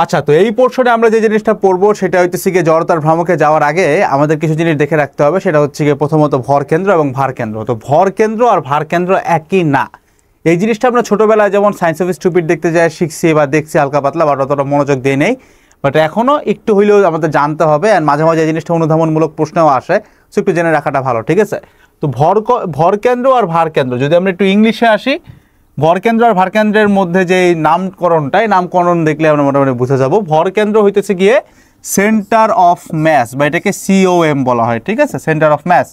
আচ্ছা, তো এই পোর্শনে আমরা যে জিনিসটা পড়বো সেটা হচ্ছে গিয়ে জড়তার ভ্রামকে যাওয়ার আগে আমাদের কিছু জিনিস দেখে রাখতে হবে। সেটা হচ্ছে গিয়ে প্রথমত ভর কেন্দ্র এবং ভার কেন্দ্র। তো ভর কেন্দ্র আর ভার কেন্দ্র একই না। এই জিনিসটা আমরা ছোটবেলায় যেমন সায়েন্স অফ স্টুপিড দেখতে যাই, শিখছি বা দেখছি হালকা পাতলা, বাট অতটা মনোযোগ দিয়ে নেই। বাট এখনও একটু হইলেও আমাদের জানতে হবে, অ্যান্ড মাঝে মাঝে এই জিনিসটা অনুধাবনমূলক প্রশ্নেও আসে, সো একটু জেনে রাখাটা ভালো, ঠিক আছে? তো ভর কেন্দ্র আর ভার কেন্দ্র, যদি আমরা একটু ইংলিশে আসি, ভর কেন্দ্র আর ভার কেন্দ্রের মধ্যে যে নামকরণ দেখলে আমরা মোটামুটি বুঝে যাব। ভর কেন্দ্র হইতেছে গিয়ে সেন্টার অফ ম্যাস, বা এটাকে সিওএম বলা হয়, ঠিক আছে, সেন্টার অফ ম্যাস।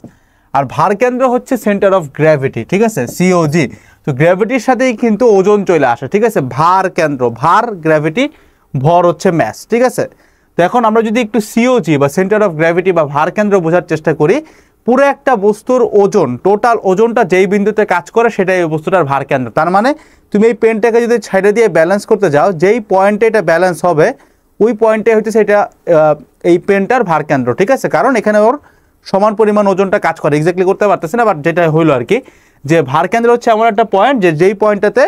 আর ভার কেন্দ্র হচ্ছে সেন্টার অফ গ্র্যাভিটি, ঠিক আছে, সিওজি। তো গ্র্যাভিটির সাথেই কিন্তু ওজন চলে আসে, ঠিক আছে। ভার কেন্দ্র, ভার গ্র্যাভিটি, ভর হচ্ছে ম্যাস, ঠিক আছে। তো এখন আমরা যদি একটু সিওজি বা সেন্টার অফ গ্র্যাভিটি বা ভার কেন্দ্র বোঝার চেষ্টা করি, পুরো একটা বস্তুর ওজন, টোটাল ওজনটা যেই বিন্দুতে কাজ করে সেটাই ওই বস্তুটার ভার কেন্দ্র। তার মানে তুমি এই পেনটাকে যদি ছাইড়ে দিয়ে ব্যালেন্স করতে যাও, যেই পয়েন্টে এটা ব্যালেন্স হবে ওই পয়েন্টে হচ্ছে সেটা এই পেনটার ভার কেন্দ্র, ঠিক আছে। কারণ এখানে ওর সমান পরিমাণ ওজনটা কাজ করে, এক্স্যাক্টলি করতে পারতেছে না, বাট যেটা হইলো আর কি, যে ভার কেন্দ্র হচ্ছে এমন একটা পয়েন্ট যেই পয়েন্টটাতে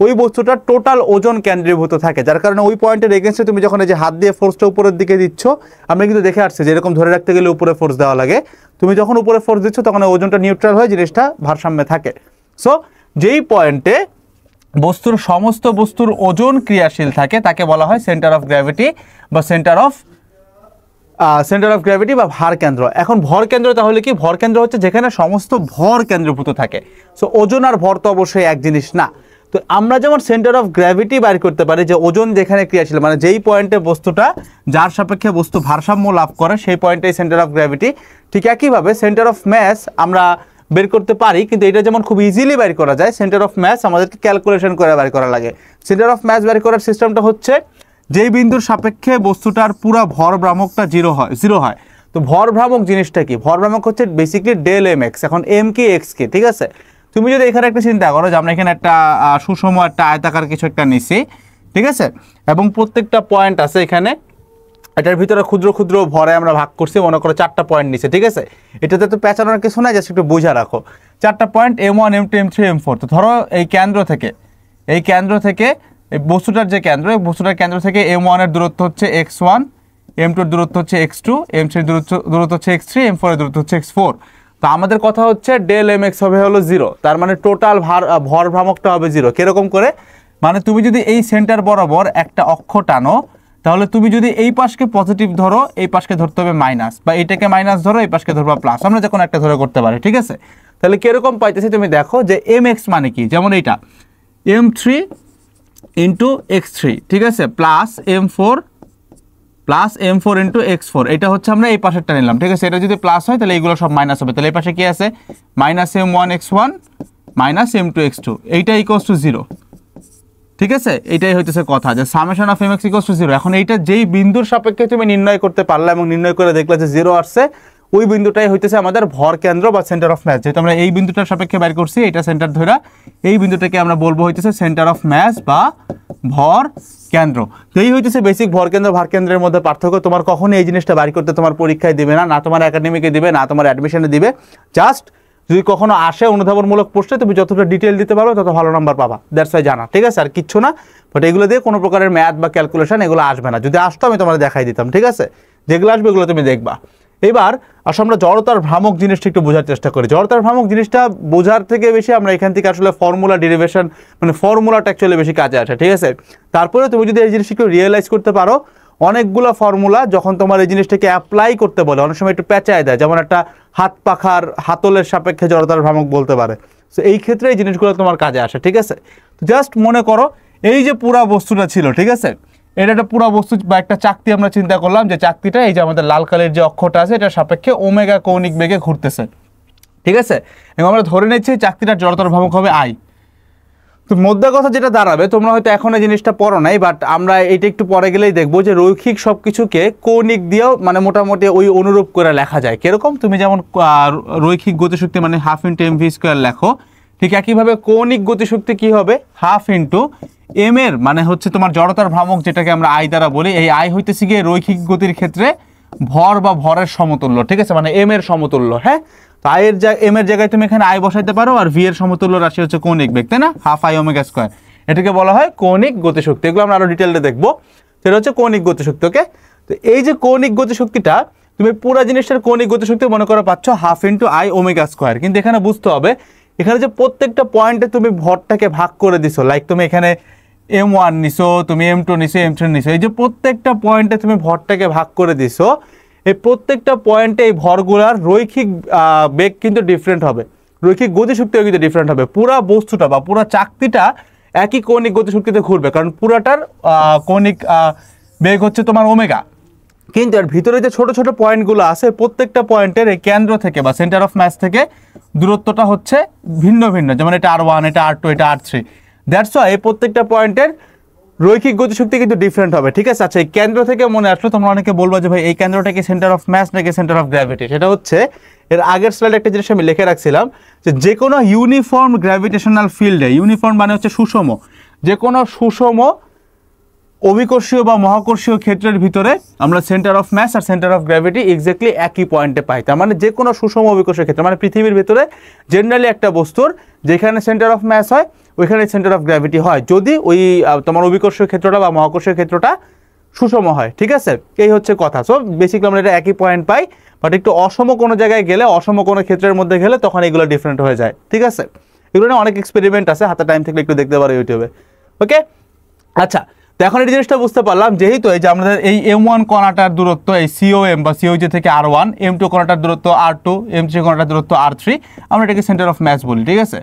ওই বস্তুটার টোটাল ওজন কেন্দ্রীভূত থাকে, যার কারণে ওই পয়েন্টের এগেন্স্টে তুমি যখন এই যে হাত দিয়ে ফোর্সটা উপরের দিকে দিচ্ছ, আমরা কিন্তু দেখে আসছি যে এরকম ধরে রাখতে গেলে উপরে ফোর্স দেওয়া লাগে। তুমি যখন উপরে ফোর্স দিচ্ছ তখন ওজনটা নিউট্রাল হয়ে জিনিসটা ভারসাম্যে থাকে। সো যেই পয়েন্টে সমস্ত বস্তুর ওজন ক্রিয়াশীল থাকে তাকে বলা হয় সেন্টার অফ গ্র্যাভিটি বা সেন্টার অফ গ্র্যাভিটি বা ভার কেন্দ্র। এখন ভর কেন্দ্র তাহলে কি? ভর কেন্দ্র হচ্ছে যেখানে সমস্ত ভর কেন্দ্রীভূত থাকে। সো ওজন আর ভর তো অবশ্যই এক জিনিস না। তো আমরা যেমন সেন্টার অফ গ্র্যাভিটি বাইর করতে পারি যে ওজন যেখানে ক্রিয়াশীল, মানে যেই পয়েন্টে বস্তুটা যার সাপেক্ষে বস্তু ভারসাম্য লাভ করে সেই পয়েন্টেই সেন্টার অফ গ্র্যাভিটি। ঠিক একইভাবে সেন্টার অফ ম্যাস আমরা বের করতে পারি, কিন্তু এটা যেমন খুব ইজিলি বের করা যায়, সেন্টার অফ ম্যাস আমাদেরকে ক্যালকুলেশন করে বের করা লাগে। সেন্টার অফ ম্যাস বের করার সিস্টেমটা হচ্ছে যেই বিন্দুর সাপেক্ষে বস্তুটার পুরো ভর ভ্রামকটা জিরো হয়। তো ভর ভ্রামক জিনিসটা কি? ভর ভ্রামক হচ্ছে বেসিক্যালি ডেল এম এক্স। এখন এম কি এক্স কি, ঠিক আছে। তুমি যদি এখানে একটা চিন্তা করো যে আমরা এখানে একটা সুষম একটা আয়তাকার কিছু একটা নিছি, ঠিক আছে, এবং প্রত্যেকটা পয়েন্ট আছে এখানে, এটার ভিতরে ক্ষুদ্র ক্ষুদ্র ভরে আমরা ভাগ করছি, মনে করো 4টা পয়েন্ট নিছে, ঠিক আছে। এটাতে তো পেঁচানোর কিছু নাই, জাস্ট একটু বুঝা রাখো। 4টা point M1 M2 M3 M4। তো ধরো এই কেন্দ্র থেকে এই বস্তুটার যে কেন্দ্র, এই বস্তুটার কেন্দ্র থেকে M1 এর দূরত্ব হচ্ছে x1, M2 এর দূরত্ব হচ্ছে x2, M3 এর দূরত্ব হচ্ছে x3, M4 এর দূরত্ব হচ্ছে x4। তো আমাদের কথা হচ্ছে ডেল এম এক্স হবে হলো 0, তার মানে টোটাল ভর ভ্রামকটা হবে 0। কিরকম করে? মানে তুমি যদি এই সেন্টার বরাবর একটা অক্ষ টানো, তাহলে তুমি যদি এই পাশকে পজিটিভ ধরো, এই পাশকে ধরতে হবে মাইনাস, বা এইটাকে মাইনাস ধরো, এই পাশকে ধরবা প্লাস, আমরা যে কোনো একটা ধরে করতে পারি, ঠিক আছে। তাহলে কিরকম পাইতেছি তুমি দেখো যে এম এক্স মানে কি, যেমন এইটা M3 ইন্টু x3, ঠিক আছে, প্লাস M4 ইন্টু x4, এটা হচ্ছে আমরা এই পাশেরটা নিলাম, ঠিক আছে। এটা যদি প্লাস হয় তাহলে এইগুলো সব মাইনাস হবে, তাহলে এই পাশে কি আছে? Minus M1 x1 minus M2 x2, এইটা ইকুয়ালস টু 0, ঠিক আছে। এইটাই হইতেছে কথা, যে summation of mx equals to 0। এখন এইটা যেই বিন্দুর সাপেক্ষে তুমি নির্ণয় করতে পারলে এবং নির্ণয় করে দেখলে যে 0 আসছে, ওই বিন্দুটাই হইতেছে আমাদের ভর কেন্দ্র বা সেন্টার অফ ম্যাস। যেহেতু আমরা এই বিন্দুটার সাপেক্ষে বের করছি, এটা সেন্টার ধরা, এই বিন্দুটাকে আমরা বলবো হইতেছে সেন্টার অফ ম্যাস বা ভর কেন্দ্র। তো এই হইতেছে বেসিক ভর কেন্দ্র ভার কেন্দ্রের মধ্যে পার্থক্য। তোমার কখনোই এই জিনিসটা বাইর করতে তোমার পরীক্ষায় দিবে না, না তোমার একাডেমিকে দিবে, না তোমার অ্যাডমিশনে দিবে। জাস্ট যদি কখনো আসে অনুধাবনমূলক প্রশ্নে, তুমি যতটা ডিটেল দিতে পারো তত ভালো নাম্বার পাবা, দ্যাটস ওয়াই জানা, ঠিক আছে, আর কিচ্ছু না। বাট এগুলো দিয়ে কোনো প্রকারের ম্যাথ বা ক্যালকুলেশন এগুলো আসবে না। যদি আসতো আমি তোমার দেখাই দিতাম, ঠিক আছে। যেগুলো আসবে এগুলো তুমি দেখবা। এবার আসলে আমরা জড়তার ভ্রামক জিনিসটা একটু বোঝার চেষ্টা করি। জড়তার ভ্রামক জিনিসটা বোঝার থেকে বেশি আমরা এখান থেকে আসলে ফর্মুলা ডেরিভেশন, মানে ফর্মুলাটা অ্যাকচুয়ালি বেশি কাজে আসে, ঠিক আছে। তারপরে তুমি যদি এই জিনিসটা একটু রিয়েলাইজ করতে পারো, অনেকগুলো ফর্মুলা যখন তোমার এই জিনিসটাকে অ্যাপ্লাই করতে বলে অনেক সময় একটু পেঁচায় দেয়, যেমন একটা হাত পাখার হাতলের সাপেক্ষে জড়তার ভ্রামক বলতে পারে। সো এই ক্ষেত্রে এই জিনিসগুলো তোমার কাজে আসে, ঠিক আছে। জাস্ট মনে করো এই যে পুরা বস্তুটা ছিল, ঠিক আছে, এটা একটা পুরা বস্তু বা একটা চাকতি আমরা চিন্তা করলাম, যে চাকতিটা এই যে আমাদের লাল কালের যে অক্ষটা আছে এটার সাপেক্ষে ওমেগা কৌণিক বেগে ঘুরতেছে, ঠিক আছে। এবং আমরা ধরে নিচ্ছি চাকতিটার জড়তার ভ্রামক হবে I। তো মধ্যে কথা যেটা দাঁড়াবে, তোমরা হয়তো এখন এই জিনিসটা পড়ো নাই, বাট আমরা এটা একটু পরে গেলেই দেখবো যে রৈখিক সব কিছুকে কৌণিক দিয়েও মানে মোটামুটি ওই অনুরূপ করে লেখা যায়। কিরকম? তুমি যেমন রৈখিক গতিশক্তি মানে হাফ ইন্টু mv স্কোয়ার লেখো, ঠিক একইভাবে কৌণিক গতিশক্তি কি হবে? হাফ ইন্টু এম এর মানে হচ্ছে তোমার জড়তার ভ্রামক, যেটাকে আমরা I দ্বারা বলি। এই I হইতেছে গিয়ে রৈখিক গতির ক্ষেত্রে ভর বা ভরের সমতুল্য, ঠিক আছে, মানে এম এর সমতুল্য। হ্যাঁ, তো এম এর জায়গায় তুমি এখানে I বসাইতে পারো, আর ভি এর সমতুল্য রাশি হচ্ছে কৌণিক বেগ, তাই না? হাফ I ওমেগা স্কোয়ার, এটাকে বলা হয় কৌণিক গতিশক্তি। এগুলো আমরা আরো ডিটেইলে দেখবো। সেটা হচ্ছে কৌণিক গতিশক্তি। ওকে, তো এই যে কৌণিক গতিশক্তিটা তুমি পুরো জিনিসটার কৌণিক গতিশক্তি মনে করো পাচ্ছ half into I omega square. কিন্তু এখানে বুঝতে হবে এখানে যে প্রত্যেকটা পয়েন্টে তুমি ভরটাকে ভাগ করে দিছো, লাইক তুমি এখানে M1 নিছো, তুমি M2 নিছো, M3 নিছো, এই যে প্রত্যেকটা পয়েন্টে তুমি ভরটাকে ভাগ করে দিছো, এই প্রত্যেকটা পয়েন্টে এই ভরগুলার রৈখিক বেগ কিন্তু ডিফারেন্ট হবে, রৈখিক গতিশক্তিও কিন্তু ডিফারেন্ট হবে। পুরা বস্তুটা বা পুরা চাকতিটা একই কৌণিক গতিশক্তিতে ঘুরবে, কারণ পুরাটার কৌণিক বেগ হচ্ছে তোমার ওমেগা। কিন্তু এর ভিতরে যে ছোট ছোট পয়েন্টগুলো আছে প্রত্যেকটা পয়েন্টের এই কেন্দ্র থেকে বা সেন্টার অফ মাস থেকে দূরত্বটা হচ্ছে ভিন্ন ভিন্ন, যেমন এটা R1, এটা R2, এটা R3। দ্যাটস ওয়াই এই প্রত্যেকটা পয়েন্টের রৈখিক গতিশক্তি কিন্তু ডিফারেন্ট হবে, ঠিক আছে। আচ্ছা, এই কেন্দ্র থেকে মনে আসলো তোমরা অনেকে বলবো যে ভাই এই কেন্দ্রটা কি সেন্টার অফ মাস নাকি সেন্টার অফ গ্র্যাভিটি? সেটা হচ্ছে এর আগের স্লাইডে একটা জিনিস আমি লিখে রাখছিলাম যে কোনো ইউনিফর্ম গ্র্যাভিটেশনাল ফিল্ডে, ইউনিফর্ম মানে হচ্ছে সুষম, যে কোনো সুষম অভিকর্ষীয় বা মহাকর্ষীয় ক্ষেত্রের ভিতরে আমরা সেন্টার অফ মাস আর সেন্টার অফ গ্র্যাভিটি এক্স্যাক্টলি একই পয়েন্টে পাই। তার মানে যে কোনো সুষম অভিকর্ষীয় ক্ষেত্র মানে পৃথিবীর ভিতরে জেনারেলি একটা বস্তুর যেখানে সেন্টার অফ মাস হয় ওইখানে সেন্টার অফ গ্র্যাভিটি হয়, যদি ওই তোমার অভিকর্ষীয় ক্ষেত্রটা বা মহাকর্ষীয় ক্ষেত্রটা সুষম হয়, ঠিক আছে। এই হচ্ছে কথা। সো বেসিক্যালি আমরা এটা একই পয়েন্ট পাই, বাট একটু অসম কোনো জায়গায় গেলে, অসম কোনো ক্ষেত্রের মধ্যে গেলে তখন এগুলো ডিফারেন্ট হয়ে যায়, ঠিক আছে। এগুলো নিয়ে অনেক এক্সপেরিমেন্ট আছে, হাতে টাইম থাকলে একটু দেখতে পারো ইউটিউবে। ওকে, আচ্ছা, তো এখন এই জিনিসটা বুঝতে পারলাম যেহেতু এই যে আমাদের এই M1 কণাটার দূরত্ব এই COM বা COG থেকে R1, M2 কণাটার দূরত্ব R2, M3 কণাটার দূরত্ব R3, আমরা এটাকে সেন্টার অফ মাস বলি, ঠিক আছে।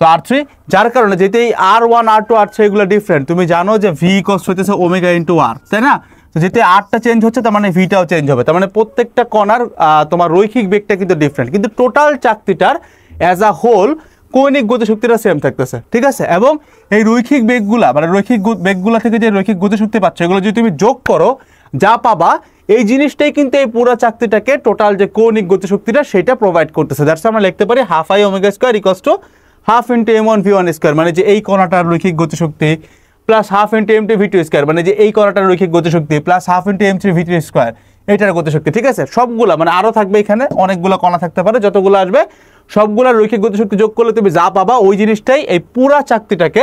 তো R3, যার কারণে যেহেতু এই R1, R2, R3 এগুলো ডিফারেন্ট, তুমি জানো যে V ইকুয়ালস হইতেছে ওমেগা ইন্টু R, তাই না? তো যেহেতু Rটা চেঞ্জ হচ্ছে তার মানে Vটাও চেঞ্জ হবে, তার মানে প্রত্যেকটা কণার তোমার রৈখিক বেগটা কিন্তু ডিফারেন্ট, কিন্তু টোটাল চাকতিটার অ্যাজ আ হোল কৌণিক গতিশক্তিটা সেম থাকতেছে, ঠিক আছে। এবং এই রৈখিক বেগগুলা মানে রৈখিক বেগগুলা থেকে যে রৈখিক গতিশক্তি পাচ্ছ এগুলো যদি তুমি যোগ করো যা পাবা, এই জিনিসটাই কিন্তু এই পুরো চাকতিটাকে টোটাল যে কৌণিক গতিশক্তিটা সেটা প্রোভাইড করতেছে। দ্যাটস আমরা লিখতে পারি half I omega square equals to half into M1 V1 square, মানে যে এই কণাটার রৈখিক গতিশক্তি, plus half into M2 V2 square, মানে যে এই কণাটার রৈখিক গতিশক্তি, plus half into M3 V3 square, এইটার গতিশক্তি, ঠিক আছে। সবগুলা মানে আরও থাকবে, এখানে অনেকগুলো কণা থাকতে পারে, যতগুলো আসবে সবগুলোর রৈখিক গতিশক্তি যোগ করলে তুমি যা পাবা ওই জিনিসটাই এই পুরা চাকতিটাকে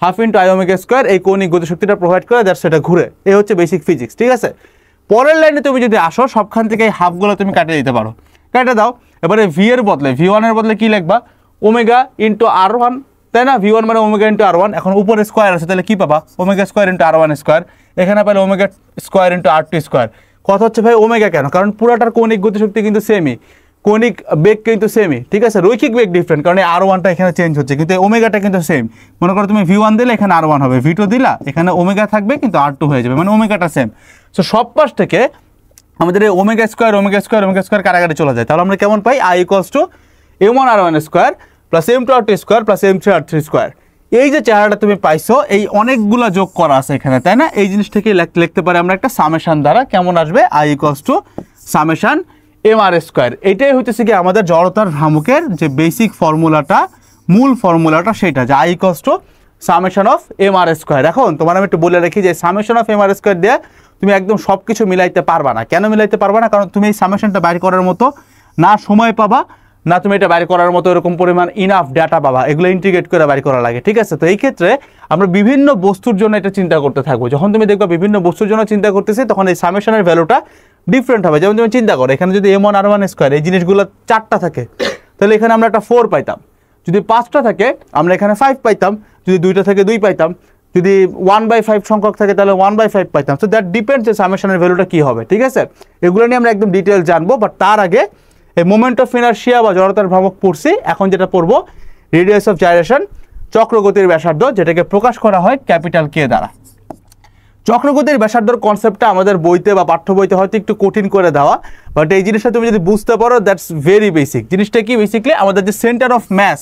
half into I omega square এই কৌণিক গতিশক্তিটা প্রোভাইড করে, দ্যাটস সেটা ঘুরে। এই হচ্ছে বেসিক ফিজিক্স, ঠিক আছে। পরের লাইনে তুমি যদি আসো সবখান থেকে এই হাফগুলো তুমি কাটিয়ে দিতে পারো, কাটে দাও। এবারে ভি এর বদলে V1 এর বদলে কি লিখবা? ওমেগা ইন্টু R1, তাই না? V1 মানে ওমেগা ইন্টু R1, এখন উপরে স্কোয়ার আছে তাহলে কি পাবা? Omega square into R1 square, এখানে পেলে omega square into R2 square. কথা হচ্ছে ভাই ওমেগা কেন? কারণ পুরাটার কৌণিক গতিশক্তি কিন্তু সেমই, কৌণিক বেগ কিন্তু সেমই, ঠিক আছে। রৈখিক বেগ ডিফারেন্ট কারণ এই R1টা এখানে চেঞ্জ হচ্ছে, কিন্তু ওমেগাটা কিন্তু সেম। মনে করো তুমি V1 দিলে এখানে R1 হবে, V2 দিলা এখানে ওমেগা থাকবে কিন্তু R2 হয়ে যাবে, মানে ওমেগাটা সেম। সো সব পাশ থেকে আমাদের এই omega square omega square omega square কারাগারে চলে যায়, তাহলে আমরা কেমন পাই? I equals to M1 R1 square plus M2 R2 square plus M3 R3 square. এই যে চেহারাটা তুমি পাইছো এই অনেকগুলা যোগ করা আছে এখানে, তাই না? এই জিনিসটাকে লিখতে পারি আমরা একটা সামেশন দ্বারা, কেমন আসবে? I equals to summation MR square. এটাই হইতেছে কি আমাদের জড়তার ভ্রামকের যে বেসিক ফর্মুলাটা, মূল ফর্মুলাটা সেটা, যে I equals to summation of MR square. এখন তোমার আমি একটু বলে রাখি যে সামেশন অফ MR স্কোয়ার দিয়ে তুমি একদম সব কিছু মিলাইতে পারবা না। কেন মিলাইতে পারবা না? কারণ তুমি এই সামেশনটা বাইর করার মতো না সময় পাবা, না তুমি এটা বাইর করার মতো এরকম পরিমাণ ইনাফ ডাটা পাবা, এগুলো ইন্টিগ্রেট করে বাইর করা লাগে, ঠিক আছে। তো এই ক্ষেত্রে আমরা বিভিন্ন বস্তুর জন্য এটা চিন্তা করতে থাকবো। যখন তুমি দেখবা বিভিন্ন বস্তুর জন্য চিন্তা করতেছি তখন এই সামেশনের ভ্যালুটা ডিফারেন্ট হবে। যেমন তুমি চিন্তা করো এখানে যদি M1 R1 স্কোয়ার এই জিনিসগুলো 4টা থাকে তাহলে এখানে আমরা একটা 4 পাইতাম, যদি 5টা থাকে আমরা এখানে 5 পাইতাম, যদি 2টা থাকে 2 পাইতাম, যদি 1/5 সংখ্যক থাকে তাহলে 1/5 পাইতাম। সো দ্যাট ডিপেন্ডস যে সামেশনের ভ্যালুটা কী হবে, ঠিক আছে। এগুলো নিয়ে আমরা একদম ডিটেল জানবো, বাট তার আগে এই মোমেন্ট অফ ইনারশিয়া বা জড়তার ভ্রামক পড়ছি, এখন যেটা পড়বো রেডিয়াস অফ জাইরেশন, চক্রগতির ব্যাসার্ধ, যেটাকে প্রকাশ করা হয় ক্যাপিটাল K দ্বারা। চক্রগতির ব্যাসার্ধর কনসেপ্টটা আমাদের বইতে বা পাঠ্য বইতে হয়তো একটু কঠিন করে দেওয়া, বাট এই জিনিসটা তুমি যদি বুঝতে পারো দ্যাটস ভেরি বেসিক। জিনিসটা কি? বেসিকলি আমাদের যে সেন্টার অফ ম্যাস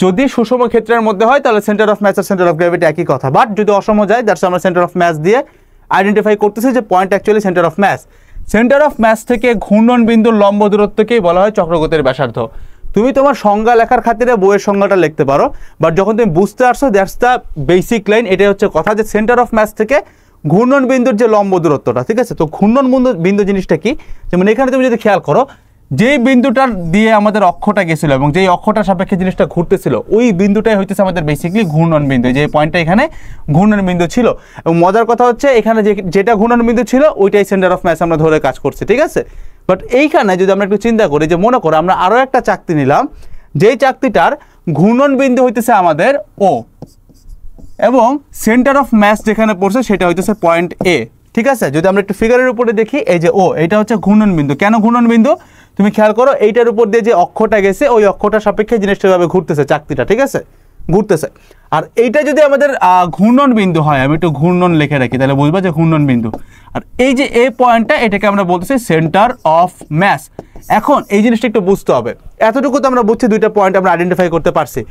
যদি সুষম ক্ষেত্রের মধ্যে হয় তাহলে সেন্টার অফ ম্যাস আর সেন্টার অফ গ্র্যাভিটি একই কথা, বাট যদি অসম যায় দ্যাটস আমরা সেন্টার অফ ম্যাস দিয়ে আইডেন্টিফাই করতেছি যে point actually centre of mass. Centre of mass থেকে ঘূর্ণন বিন্দুর লম্ব দূরত্বকেই বলা হয় চক্রগতির ব্যাসার্ধ। তুমি তোমার সংজ্ঞা লেখার খাতিরে বইয়ের সংজ্ঞাটা লিখতে পারো, বাট যখন তুমি বুঝতে আসছো দ্যাটস দ্য বেসিক লাইন। এটাই হচ্ছে কথা যে সেন্টার অফ ম্যাস থেকে ঘূর্ণন বিন্দুর যে লম্ব দূরত্বটা, ঠিক আছে। তো ঘূর্ণন বিন্দু জিনিসটা কি? যেমন এখানে তুমি যদি খেয়াল করো যেই বিন্দুটার দিয়ে আমাদের অক্ষটা গেছিল এবং যেই অক্ষটার সাপেক্ষে জিনিসটা ঘুরতেছিল ওই বিন্দুটাই হইতেছে আমাদের বেসিক্যালি ঘূর্ণন বিন্দু। যে পয়েন্টটা এখানে ঘূর্ণন বিন্দু ছিল এবং মজার কথা হচ্ছে এখানে যেটা ঘূর্ণন বিন্দু ছিল ওইটাই সেন্টার অফ মাস আমরা ধরে কাজ করছি, ঠিক আছে। বাট এইখানে যদি আমরা একটু চিন্তা করি যে মনে করো আমরা আরও একটা চাকতি নিলাম, যেই চাকতিটার ঘূর্ণন বিন্দু হইতেছে আমাদের ও এবং সেন্টার অফ মাস যেখানে পড়ছে সেটা হইতেছে পয়েন্ট এ, ঠিক আছে। যদি আমরা একটু ফিগারের উপরে দেখি, এই যে ও এটা হচ্ছে ঘূর্ণন বিন্দু। কেন ঘূর্ণন বিন্দু তুমি খেয়াল করো, এইটার উপর দিয়ে যে অক্ষটা গেছে ওই অক্ষটার সাপেক্ষে জিনিসটা ভাবে ঘুরতেছে চাকতিটা, ঠিক আছে, ঘুরতেছে। আর এইটা যদি আমাদের ঘূর্ণন বিন্দু হয়, আমি একটু ঘূর্ণন লিখে রাখি তাহলে বুঝবা যে ঘূর্ণন বিন্দু। আর এই যে এ পয়েন্টটা এটাকে আমরা বলতেছি সেন্টার অফ মাস। এখন এই জিনিসটা একটু বুঝতে হবে, এতটুকু তো আমরা বুঝছি, দুইটা পয়েন্ট আমরা আইডেন্টিফাই করতে পারছি।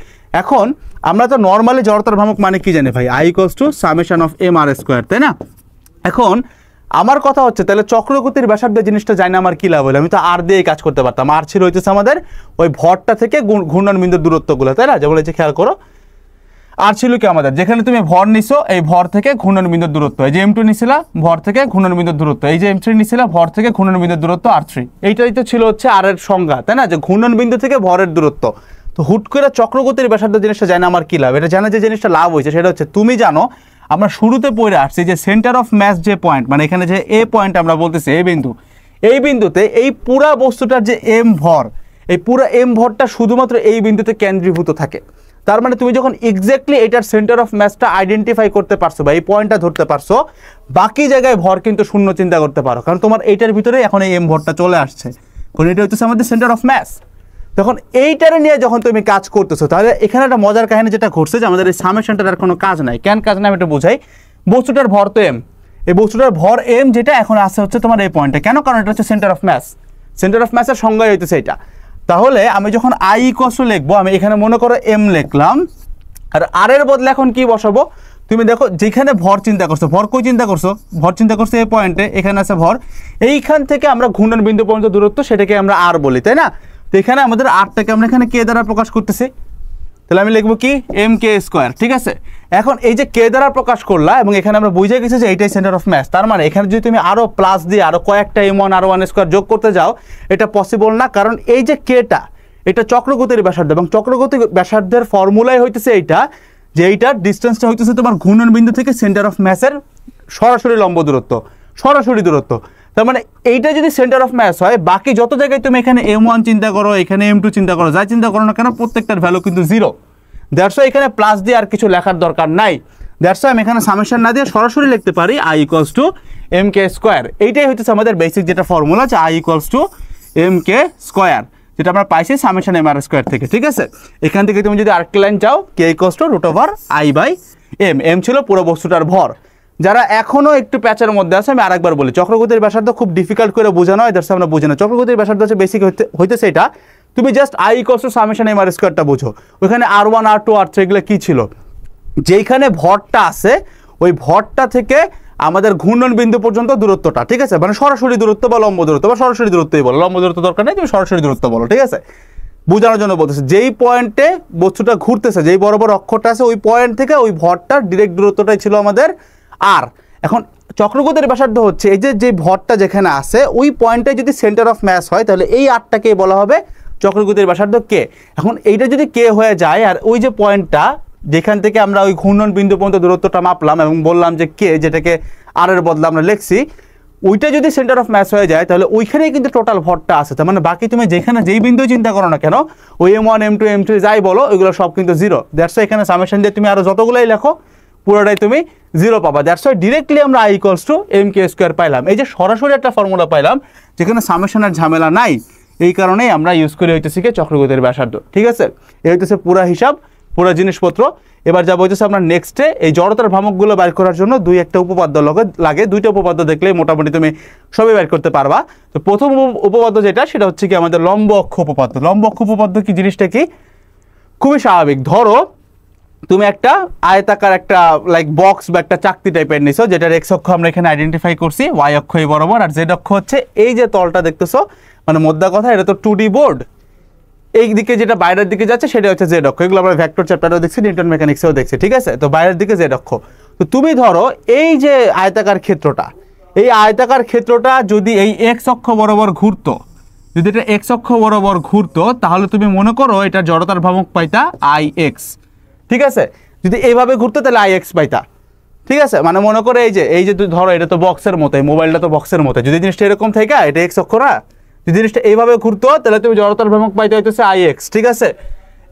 এখন আমরা তো নর্মালি জড়তার ভ্রামক মানে কি জানি ভাই, I = summation of m/r², তাই না। এখন আমার কথা হচ্ছে তাহলে চক্রগতির ব্যাসার্ধ জিনিসটা জানি না আমার কি লাভ হলো, আমি তো আর দিয়েই কাজ করতে পারতাম। আর ছিল হইতেছে আমাদের ওই ভরটা থেকে ঘূর্ণন বিন্দুর দূরত্বগুলো, তাই না। যেমন এই যে খেয়াল করো আর ছিল কি আমাদের, যেখানে তুমি ভর নিছো এই ভর থেকে ঘূর্ণন বিন্দুর দূরত্ব, এই যে m2 নিছিলা ভর থেকে ঘূর্ণন বিন্দুর দূরত্ব, এই যে m3 নিছিলা ভর থেকে ঘূর্ণন বিন্দুর দূরত্ব r3, এইটাই তো ছিল হচ্ছে আর এর সংজ্ঞা, তাই না, যে ঘূর্ণন বিন্দু থেকে ভরের দূরত্ব। তো হুট করে চক্রগতির ব্যাসার্ধ জিনিসটা জানি না আমার কি লাভ, এটা জানা যে জিনিসটা লাভ হয়েছে সেটা হচ্ছে তুমি জানো আমরা শুরুতে পড়ে আসছি যে সেন্টার অফ মাস যে পয়েন্ট, মানে এখানে যে এ পয়েন্ট আমরা বলতেছি এই বিন্দু, এই বিন্দুতে এই পুরা বস্তুটার যে এম ভর, এই পুরো এম ভরটা শুধুমাত্র এই বিন্দুতে কেন্দ্রীভূত থাকে। তার মানে তুমি যখন এক্স্যাক্টলি এটার সেন্টার অফ মাসটা আইডেন্টিফাই করতে পারছো বা এই পয়েন্টটা ধরতে পারছো, বাকি জায়গায় ভর কিন্তু শূন্য চিন্তা করতে পারো, কারণ তোমার এইটার ভিতরে এখন এই এম ভরটা চলে আসছে, কারণ এটা হচ্ছে আমাদের সেন্টার অফ মাস। তখন এইটারে নিয়ে যখন তুমি কাজ করতেছো তাহলে এখানে একটা মজার কাহিনী যেটা ঘটছে যে আমাদের এই সামেশনটার আর কোনো কাজ নাই। কেন কাজ নাই আমি একটু বোঝাই। বস্তুটার ভর তো এম, এই বস্তুটার ভর এম যেটা এখন আসছে হচ্ছে তোমার এই পয়েন্টে, কেন, কারণ এটা হচ্ছে centre of mass. Centre of মাসের সংজ্ঞাই হইতেছে এটা। তাহলে আমি যখন I = লিখবো, আমি এখানে মনে করো এম লিখলাম, আর আর এর বদলে এখন কি বসাবো, তুমি দেখো যেখানে ভর চিন্তা করছো, ভর কই চিন্তা করছো, ভর চিন্তা করছো এই পয়েন্টে, এখানে আছে ভর, এইখান থেকে আমরা ঘূর্ণন বিন্দু পর্যন্ত দূরত্ব সেটাকে আমরা আর বলি, তাই না। তো এখানে আমাদের আরটাকে আমরা এখানে কে দ্বারা প্রকাশ করতেছি, তাহলে আমি লিখবো কি m², ঠিক আছে। এখন এই যে কে দ্বারা প্রকাশ করলা এবং এখানে আমরা বুঝে গেছি যে এইটাই সেন্টার অফ মাস, তার মানে এখানে যদি তুমি আরো প্লাস দিয়ে আরো কয়েকটা m1 r1² যোগ করতে যাও এটা পসিবল না, কারণ এই যে কেটা এটা চক্রগতির ব্যাসার্ধ এবং চক্রগতির ব্যাসার্ধের ফর্মুলাই হইতেছে এইটা, যে এইটার ডিস্টেন্সটা হইতেছে তোমার ঘূর্ণন বিন্দু থেকে সেন্টার অফ মাসের সরাসরি লম্ব দূরত্ব, সরাসরি দূরত্ব। তার মানে এইটা যদি সেন্টার অফ মাস হয়, বাকি যত জায়গায় তুমি এখানে m1 চিন্তা করো, এখানে m2 চিন্তা করো, যাই চিন্তা করো না কেন প্রত্যেকটার ভ্যালু কিন্তু 0। দ্যাটস ওয়াই এখানে প্লাস দিয়ে আর কিছু লেখার দরকার নাই। দ্যাটস ওয়াই আমি এখানে সামেশন না দিয়ে সরাসরি লিখতে পারি I = mk²। এইটাই হচ্ছে আমাদের বেসিক যেটা ফর্মুলা, যে I = mk², যেটা আমরা পাইছি সামেশন mr² থেকে, ঠিক আছে। এখান থেকে তুমি যদি আরেকটা লাইন চাও k = √I/m, m ছিল পুরো বস্তুটার ভর। যারা এখনো একটু প্যাচের মধ্যে আছে আমি আরেকবার বলি, চক্রগতির ব্যাসার্ধ খুব ডিফিকাল্ট করে বোঝানো হয়, দ্যাটস আমরা বুঝি না। চক্রগতির ব্যাসার্ধ হচ্ছে বেসিক হইতেছে এটা, তুমি জাস্ট I = সামেশন mr² বুঝো। ওইখানে r1 r2 r3 এগুলো কি ছিল, যেইখানে ভরটা আছে ওই ভরটা থেকে আমাদের ঘূর্ণন বিন্দু পর্যন্ত দূরত্বটা, ঠিক আছে, মানে সরাসরি দূরত্ব বা লম্ব দূরত্ব, বা সরাসরি দূরত্বই বলো, লম্ব দূরত্ব দরকার নেই, তুমি সরাসরি দূরত্ব বলো, ঠিক আছে। বোঝানোর জন্য বলতেছে যেই পয়েন্টে বস্তুটা ঘুরতেছে, যেই বরাবর অক্ষরটা আছে ওই পয়েন্ট থেকে ওই ভরটার ডিরেক্ট দূরত্বটাই ছিল আমাদের আর। এখন চক্রগতির ব্যাসার্ধ হচ্ছে এই যে ভরটা যেখানে আছে ওই পয়েন্টে যদি সেন্টার অফ মাস হয় তাহলে এই আরটাকে বলা হবে চক্রগতির ব্যাসার্ধ কে। এখন এইটা যদি কে হয়ে যায় আর ওই যে পয়েন্টটা যেখান থেকে আমরা ওই ঘূর্ণন বিন্দু পর্যন্ত দূরত্বটা মাপলাম এবং বললাম যে কে, যেটাকে আর এর বদলে আমরা লিখছি, ওইটা যদি সেন্টার অফ মাস হয়ে যায় তাহলে ওইখানেই কিন্তু টোটাল ভরটা আছে। তার মানে বাকি তুমি যেখানে যেই বিন্দু চিন্তা করো না কেন, ওই m1 m2 m3 যাই বলো ওইগুলো সব কিন্তু 0। দ্যাটস ওয়াই এখানে সামেশন দিয়ে তুমি আরো যতগুলোই লেখো পুরোটাই তুমি 0 পাবা। দ্যাটস ওয়াই ডিরেক্টলি আমরা I = mk² পাইলাম। এই যে সরাসরি একটা ফর্মুলা পাইলাম যেখানে সামেশনের ঝামেলা নাই, এই কারণেই আমরা ইউজ করে হইতেছি কি চক্রগতির ব্যাসার্ধ, ঠিক আছে। এই হইতেছে পুরা হিসাব, পুরা জিনিসপত্র। এবার যা বলতেছে আমরা নেক্সটে এই জড়তার ভ্রামকগুলো বের করার জন্য একটা উপপাদ্য লাগে, দুইটা উপপাদ্য দেখলে মোটামুটি তুমি সবই বের করতে পারবা। তো প্রথম উপপাদ্য যেটা সেটা হচ্ছে কি আমাদের লম্ব অক্ষ উপপাদ্য। লম্ব অক্ষ উপপাদ্য কি জিনিসটা কি, খুবই স্বাভাবিক। ধরো তুমি একটা আয়তাকার একটা লাইক বক্স বা একটা চাকতি টাইপের নিছো, যেটার এক্স অক্ষ আমরা এখানে আইডেন্টিফাই করছি, ওয়াই অক্ষ এই বরাবর, আর জেড অক্ষ হচ্ছে এই যে তলটা দেখতেছো, মানে মোদ্দা কথা এটা তো 2D বোর্ড, এই দিকে যেটা বাইরের দিকে যাচ্ছে সেটা হচ্ছে জেড অক্ষ। এগুলো আমরা ভেক্টর চ্যাপ্টারেও দেখছি, নিউটন মেকানিক্সেও দেখছি, ঠিক আছে। তো বাইরের দিকে জেড অক্ষ। তো তুমি ধরো এই যে আয়তাকার ক্ষেত্রটা, এই আয়তাকার ক্ষেত্রটা যদি এই এক্স অক্ষ বরাবর ঘুরতো, যদি এটা এক্স অক্ষ বরাবর ঘুরতো তাহলে তুমি মনে করো এটা জড়তার ভ্রামক পাইতা আই এক্স, ঠিক আছে। যদি এইভাবে ঘুরতো তাহলে আই এক্স পাইতা, ঠিক আছে। মানে মনে করো এই যে তুই ধরো এটা তো বক্সের মতো, এই মোবাইলটা তো বক্সের মতো, যদি জিনিসটা এরকম থাকে এটা এক্স অক্ষ না, যদি জিনিসটা এইভাবে ঘুরতো তাহলে তুমি জড়তার ভ্রামক পাইতে হইতেছে আই এক্স, ঠিক আছে।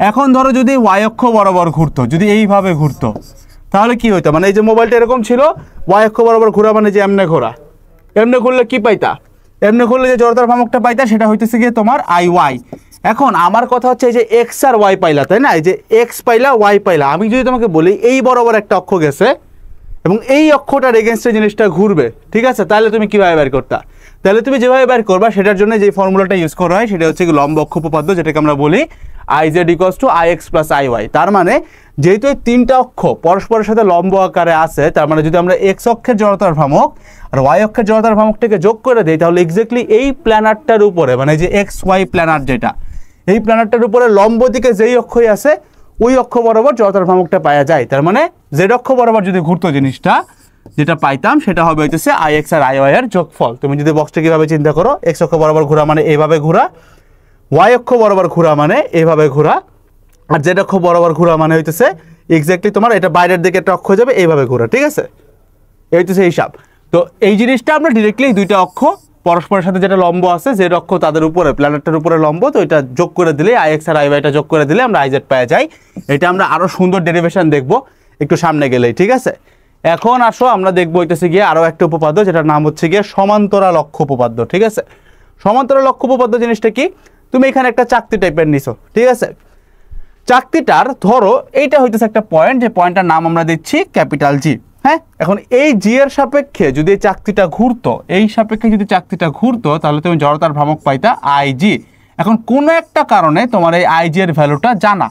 এখন ধরো যদি ওয়াই অক্ষ বরাবর ঘুরতো, যদি এইভাবে ঘুরতো তাহলে কি হইতো, মানে এই যে মোবাইলটা এরকম ছিল, ওয়াই অক্ষ বরাবর ঘোরা মানে যে এমনে ঘোরা, এমনে ঘুরলে কি পাইতা, এমনি করলে যে জড়তার ভ্রামকটা পাইতা সেটা হইতেছে গিয়ে তোমার আই ওয়াই। এখন আমার কথা হচ্ছে এই যে এক্স আর ওয়াই পাইলা, তাই না, এই যে এক্স পাইলা ওয়াই পাইলা, আমি যদি তোমাকে বলি এই বরাবর একটা অক্ষ গেছে এবং এই অক্ষটার এগেনস্টে জিনিসটা ঘুরবে, ঠিক আছে, তাহলে তুমি কীভাবে বের করতা, তাহলে তুমি যেভাবে বের করবা সেটার জন্য যে ফর্মুলাটা ইউজ করা হয় সেটা হচ্ছে লম্ব অক্ষ উপপাদ্য, যেটাকে আমরা বলি I Z equals to I X plus I Y. তার মানে যেহেতু এই তিনটা অক্ষ পরস্পরের সাথে লম্ব আকারে আছে, তার মানে যদি আমরা এক্স অক্ষের জড়তার ভ্রামক আর ওয়াই অক্ষের জড়তার ভ্রামকটাকে যোগ করে দিই তাহলে এক্স্যাক্টলি এই প্ল্যানারটার উপরে, মানে যে এক্স ওয়াই প্ল্যানার যেটা, এই প্ল্যানারটার উপরে লম্ব দিকে যেই অক্ষই আছে ওই অক্ষ বরাবর জড়তার ভ্রামকটা পাওয়া যায়। তার মানে জেড অক্ষ বরাবর যদি ঘুরতো জিনিসটা, যেটা পাইতাম সেটা হবে হইতেছে আই এক্স আর আই ওয়াই এর যোগফল। তুমি যদি বক্সটা কীভাবে চিন্তা করো, এক্স অক্ষ বরাবর ঘোরা মানে এইভাবে ঘোরা, ওয়াই অক্ষ বরাবর ঘোরা মানে এইভাবে ঘোরা, আর জেড অক্ষ বরাবর ঘোরা মানে হইতেছে এক্স্যাক্টলি তোমার এটা বাইরের দিকে একটা অক্ষ যাবে এইভাবে ঘোরা, ঠিক আছে। এই হইতেছে হিসাব। তো এই জিনিসটা আমরা ডিরেক্টলি দুইটা অক্ষ পরস্পরের সাথে যেটা লম্ব আছে, জেড অক্ষ তাদের উপরে প্ল্যানেটের উপরে লম্ব, তো এটা যোগ করে দিলে আই এক্স আর আই ওয়াইটা যোগ করে দিলে আমরা আই জেড পাওয়া যায়। এটা আমরা আরও সুন্দর ডেরিভেশন দেখবো একটু সামনে গেলেই, ঠিক আছে। এখন আসো আমরা দেখবো হইতেছে গিয়ে আরও একটা উপপাদ্য যেটার নাম হচ্ছে গিয়ে সমান্তরাল অক্ষ উপপাদ্য, ঠিক আছে। সমান্তরাল অক্ষ উপপাদ্য জিনিসটা কি, তুমি এখানে একটা চাকতি টাইপের নিছো, ঠিক আছে। চাকতিটার ধরো এইটা হইতেছে একটা পয়েন্ট, যে পয়েন্টটার নাম আমরা দিচ্ছি ক্যাপিটাল জি, হ্যাঁ। এখন এই জি এর সাপেক্ষে যদি এই চাকতিটা ঘুরতো, এই সাপেক্ষে যদি চাকতিটা ঘুরতো তাহলে তুমি জড়তার ভ্রামক পাইতা আই জি। এখন কোনো একটা কারণে তোমার এই আই জি এর ভ্যালুটা জানা,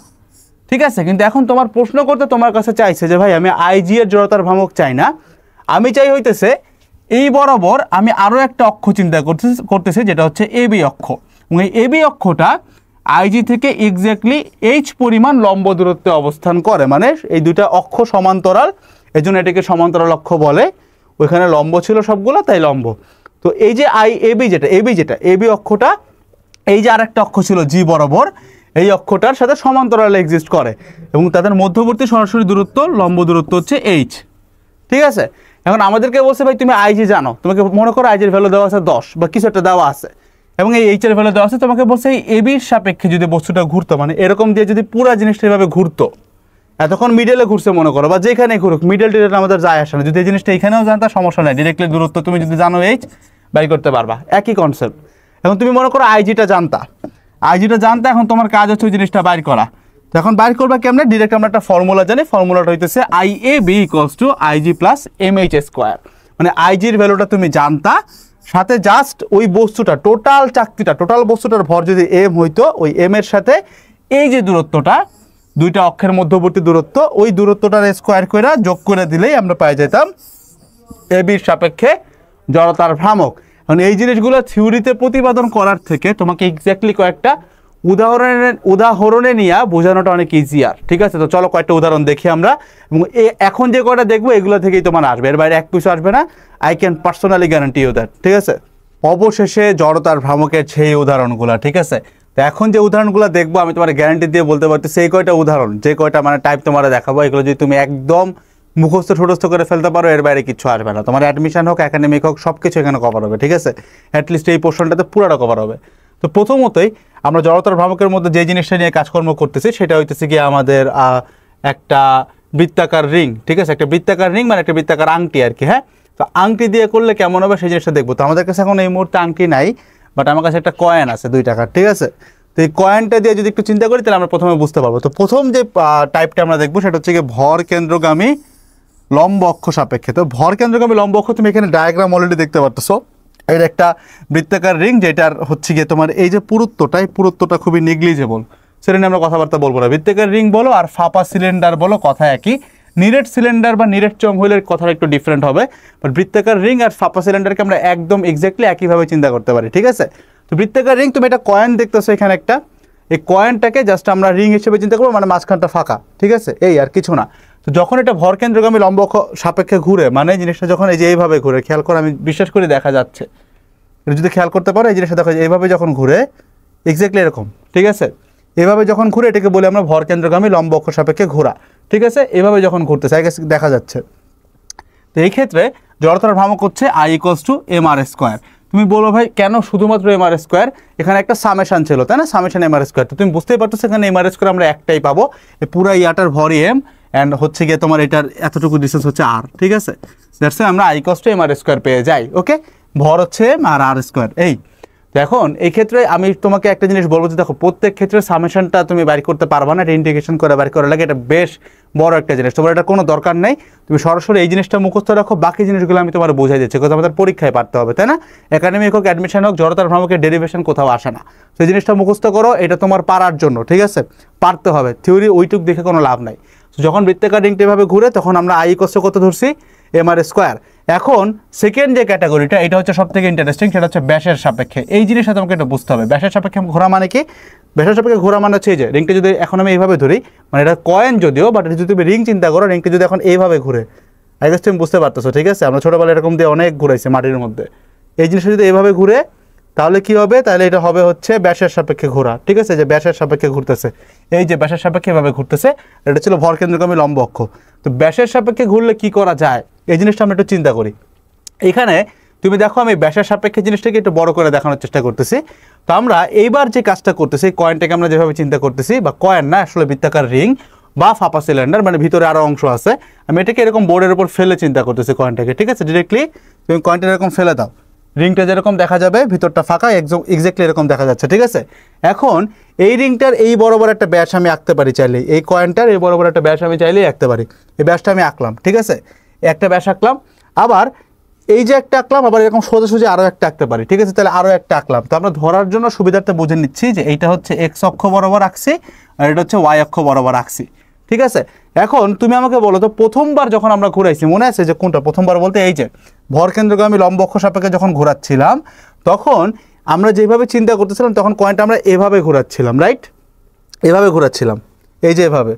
ঠিক আছে, কিন্তু এখন তোমার প্রশ্ন করতে তোমার কাছে চাইছে যে ভাই আমি আই জি এর জড়তার ভ্রামক চাই না, আমি চাই হইতেছে এই বরাবর আমি আরও একটা অক্ষ চিন্তা করতেছি যেটা হচ্ছে এবি অক্ষ, এবং এই এবি অক্ষটা আইজি থেকে এক্স্যাক্টলি এইচ পরিমাণ লম্ব দূরত্বে অবস্থান করে, মানে এই দুইটা অক্ষ সমান্তরাল, এই জন্য এটাকে সমান্তরাল অক্ষ বলে। ওইখানে লম্ব ছিল সবগুলো, তাই লম্ব। তো এই যে আই এবি যেটা এবি অক্ষটা, এই যে আরেকটা অক্ষ ছিল জি বরাবর, এই অক্ষটার সাথে সমান্তরালে এক্সিস্ট করে এবং তাদের মধ্যবর্তী সরাসরি দূরত্ব লম্ব দূরত্ব হচ্ছে এইচ, ঠিক আছে। এখন আমাদেরকে বলছে ভাই তুমি আইজি জানো, তোমাকে মনে করো আইজির ভ্যালু দেওয়া আছে 10 বা কিছু একটা দেওয়া আছে এবং এই এইচ এর ভ্যালু দেওয়া আছে, তোমাকে বলছে এই এবির সাপেক্ষে যদি বস্তুটা ঘুরতো, মানে এরকম দিয়ে যদি পুরো জিনিসটা এভাবে ঘুরতো, এতক্ষণ মিডলে ঘুরছে মনে করো বা যেখানে ঘুরুক, মিডল টিডল আমাদের যায় আসে না, যদি এই জিনিসটা এখানেও জানতা সমস্যা নেই, ডিরেক্টলি দূরত্ব তুমি যদি জানো এইচ বাই করতে পারবা, একই কনসেপ্ট। এখন তুমি মনে করো আইজিটা জানতা, এখন তোমার কাজ হচ্ছে ওই জিনিসটা বাইর করা। তো এখন বাইর করবা কেমনে, ডিরেক্ট আমরা একটা ফর্মুলা জানি, ফর্মুলাটা হইতেছে I A B equals to IG plus M H square, মানে আইজির ভ্যালুটা তুমি জানতা, সাথে জাস্ট ওই বস্তুটা টোটাল চাকতিটা টোটাল বস্তুটার ভর যদি এম হইতো, ওই এম এর সাথে এই যে দূরত্বটা দুইটা অক্ষের মধ্যবর্তী দূরত্ব, ওই দূরত্বটার স্কোয়ার করে যোগ করে দিলেই আমরা পেয়ে যেতাম এবির সাপেক্ষে জড়তার ভ্রামক। এখন এই জিনিসগুলো থিওরিতে প্রতিপাদন করার থেকে তোমাকে এক্স্যাক্টলি কয়েকটা উদাহরণে নিয়ে বোঝানোটা অনেক ইজিয়ার, ঠিক আছে। তো চলো কয়েকটা উদাহরণ দেখি আমরা, এবং এখন যে কয়টা দেখবো এগুলো থেকেই তোমার আসবে, এর বাইরে এক কিছু আসবে না, I can personally guarantee you that, ঠিক আছে। অবশেষে জড়তার ভ্রামকের সেই উদাহরণগুলো, ঠিক আছে। তো এখন যে উদাহরণগুলো দেখবো আমি তোমার গ্যারান্টি দিয়ে বলতে পারছি সেই কয়টা উদাহরণ, যে কয়টা মানে টাইপ তোমার দেখাবো, এগুলো যদি তুমি একদম মুখস্থ ঠোটস্থ করে ফেলতে পারো, এর বাইরে কিছু আসবে না, তোমার অ্যাডমিশন হোক একাডেমিক হোক সব কিছু এখানে কভার হবে, ঠিক আছে। অ্যাটলিস্ট এই পোর্শনটাতে পুরোটা কভার হবে। তো প্রথমতই আমরা জড়তার ভ্রামকের মধ্যে যে জিনিসটা নিয়ে কাজকর্ম করতেছি সেটা হইতেছে কি আমাদের একটা বৃত্তাকার রিং, ঠিক আছে, একটা বৃত্তাকার রিং মানে একটা বৃত্তাকার আংটি আর কি, হ্যাঁ। তো আংটি দিয়ে করলে কেমন হবে সেই জিনিসটা দেখবো। তো আমাদের কাছে এখন এই মুহূর্তে আংটি নাই, বাট আমার কাছে একটা কয়েন আছে 2 টাকার, ঠিক আছে। তো এই কয়েনটা দিয়ে যদি একটু চিন্তা করি তাহলে আমরা প্রথমে বুঝতে পারবো। তো প্রথম যে টাইপটা আমরা দেখবো সেটা হচ্ছে কি ভর কেন্দ্রগামী লম্ব অক্ষ সাপেক্ষে। তো ভর কেন্দ্রগামী লম্ব অক্ষ তুমি এখানে ডায়াগ্রাম অলরেডি দেখতে পারতেছো, এর একটা বৃত্তাকার রিং যেটার হচ্ছে গিয়ে তোমার এই যে পুরুত্বটা খুবই নেগলিজেবল, সেটা নিয়ে আমরা কথাবার্তা বলবো না। বৃত্তাকার রিং বলো আর ফাঁপা সিলিন্ডার বলো কথা একই, নিরেট সিলিন্ডার বা নিরেট চম হইলে কথাটা একটু ডিফারেন্ট হবে, বাট বৃত্তাকার রিং আর ফাঁপা সিলিন্ডারকে আমরা একদম এক্স্যাক্টলি একইভাবে চিন্তা করতে পারি, ঠিক আছে। তো বৃত্তাকার রিং তুমি একটা কয়েন দেখতেছো এখানে একটা, এই কয়েনটাকে জাস্ট আমরা রিং হিসেবে চিন্তা করবো, মানে মাঝখানটা ফাঁকা, ঠিক আছে, এই আর কিছু না। তো যখন এটা ভর কেন্দ্রগামী লম্ব অক্ষ সাপেক্ষে ঘুরে, মানে জিনিসটা যখন এই যে এইভাবে ঘুরে, খেয়াল করে আমি বিশ্বাস করি দেখা যাচ্ছে, এটা যদি খেয়াল করতে পারো এই জিনিসটা দেখো এইভাবে যখন ঘুরে এক্স্যাক্টলি এরকম, ঠিক আছে, এভাবে যখন ঘুরে এটাকে বলি আমরা ভর কেন্দ্রগামী লম্ব অক্ষ সাপেক্ষে ঘোরা, ঠিক আছে, এভাবে যখন ঘুরতেছে দেখা যাচ্ছে। তো এই ক্ষেত্রে জড়তার ভ্রামক হচ্ছে I = mr²। তুমি বলো ভাই কেন শুধুমাত্র mr², এখানে একটা সামেশন ছিল তাই না, সামেশন mr²। তো তুমি বুঝতেই পারছো এখানে mr² আমরা একটাই পাবো, পুরো ইয়াটার ভরই m অ্যান্ড হচ্ছে গিয়ে তোমার এটার এতটুকু ডিস্টেন্স হচ্ছে r, ঠিক আছে, দ্যাটস আমরা I = mr² পেয়ে যাই। ওকে, ভর হচ্ছে m আর r²। এই এখন এই ক্ষেত্রে আমি তোমাকে একটা জিনিস বলবো যে দেখো প্রত্যেক ক্ষেত্রে সামেশনটা তুমি বাইর করতে পারবা না, এটা ইন্টিগ্রেশন করে বাইর করা লাগে, এটা বেশ বড় একটা জিনিস, তোমার এটা কোনো দরকার নেই, তুমি সরাসরি এই জিনিসটা মুখস্থ রাখো, বাকি জিনিসগুলো আমি তোমার বোঝাই দিচ্ছি, কারণ আমাদের পরীক্ষায় পারতে হবে তাই না, একাডেমিক হোক অ্যাডমিশন হোক জড়তার ভ্রামকের ডেরিভেশন কোথাও আসে না, তো এই জিনিসটা মুখস্থ করো, এটা তোমার পারার জন্য, ঠিক আছে, পারতে হবে, থিওরি ওইটুক দেখে কোনো লাভ নাই। যখন বৃত্তাকার রিংটা এভাবে ঘুরে তখন আমরা I = কত ধরছি, mr²। এখন সেকেন্ড যে ক্যাটাগরিটা এটা হচ্ছে সব থেকে ইন্টারেস্টিং, সেটা হচ্ছে ব্যাসের সাপেক্ষে। এই জিনিসটা তোমাকে একটু বুঝতে হবে, ব্যাসের সাপেক্ষে ঘোরা মানে কি, ব্যাসের সাপেক্ষে ঘোরা মানে হচ্ছে এই যে রিংটা যদি এখন আমি এইভাবে ধরি, মানে এটা কয়েন যদিও, বাট এটা যদি তুমি রিং চিন্তা করো, রিংটা যদি এখন এইভাবে ঘুরে, আই গেস তুমি বুঝতে পারতেছো, ঠিক আছে, আমরা ছোটোবেলায় এরকম দিয়ে অনেক ঘুরাইছি মাটির মধ্যে, এই জিনিসটা যদি এইভাবে ঘুরে তাহলে কি হবে, তাহলে এটা হবে হচ্ছে ব্যাসের সাপেক্ষে ঘোরা, ঠিক আছে, যে ব্যাসের সাপেক্ষে ঘুরতেছে, এই যে ব্যাসের সাপেক্ষে এভাবে ঘুরতেছে, এটা ছিল ভর কেন্দ্রগামী লম্ব অক্ষ। তো ব্যাসের সাপেক্ষে ঘুরলে কি করা যায়, এই জিনিসটা আমরা একটু চিন্তা করি। এখানে তুমি দেখো আমি ব্যাসের সাপেক্ষে জিনিসটাকে একটু বড় করে দেখানোর চেষ্টা করতেছি। তো আমরা এইবার যে কাজটা করতেছি, কয়েনটাকে আমরা যেভাবে চিন্তা করতেছি, বা কয়েন না আসলে বৃত্তাকার রিং বা ফাঁপা সিলিন্ডার, মানে ভিতরে আরও অংশ আছে, আমি এটাকে এরকম বোর্ডের উপর ফেলে চিন্তা করতেছি কয়েনটাকে, ঠিক আছে, ডিরেক্টলি তুমি কয়েনটা এরকম ফেলে দাও, রিংটা যেরকম দেখা যাবে ভিতরটা ফাঁকা এক্স্যাক্টলি এরকম দেখা যাচ্ছে, ঠিক আছে। এখন এই রিংটার এই বরাবর একটা ব্যাস আমি আঁকতে পারি চাইলেই, এই কয়েনটার এই বরাবর একটা ব্যাস আমি চাইলেই আঁকতে পারি, এই ব্যাসটা আমি আঁকলাম, ঠিক আছে, একটা ব্যাস আঁকলাম, আবার এই যে একটা আঁকলাম, আবার এরকম সোজাসুজি আরও একটা আঁকতে পারি, ঠিক আছে, তাহলে আরও একটা আঁকলাম। তো আমরা ধরার জন্য সুবিধার্থে বুঝে নিচ্ছি যে এইটা হচ্ছে এক্স অক্ষ বরাবর আঁকছি আর এটা হচ্ছে ওয়াই অক্ষ বরাবর আঁকছি, ঠিক আছে। এখন তুমি আমাকে বলো তো প্রথমবার যখন আমরা ঘুরাইছি মনে আছে যে কোনটা, প্রথমবার বলতে এই যে ভর কেন্দ্রগামী লম্ব অক্ষ সাপেক্ষে যখন ঘোরাচ্ছিলাম তখন আমরা যেভাবে চিন্তা করতেছিলাম তখন কয়েনটা আমরা এভাবে ঘোরাচ্ছিলাম, রাইট, এভাবে ঘোরাচ্ছিলাম, এই যে এভাবে।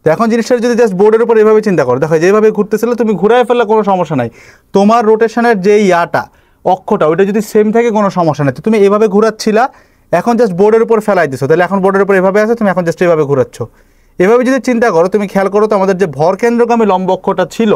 তো এখন জিনিসটা যদি জাস্ট বোর্ডের উপর এভাবে চিন্তা করো, দেখো যেভাবে ঘুরতেছিল তুমি ঘুরাই ফেললে কোনো সমস্যা নাই, তোমার রোটেশনের যে ইয়াটা অক্ষটা ওইটা যদি সেম থাকে কোনো সমস্যা নেই, তো তুমি এভাবে ঘুরাচ্ছিলা, এখন জাস্ট বোর্ডের উপর ফেলাই দিছো, তাহলে এখন বোর্ডের উপর এভাবে আছে, তুমি এখন জাস্ট এভাবে ঘুরাচ্ছ, এভাবে যদি চিন্তা করো তুমি খেয়াল করো তো আমাদের যে ভর কেন্দ্রগামী লম্ব অক্ষটা ছিল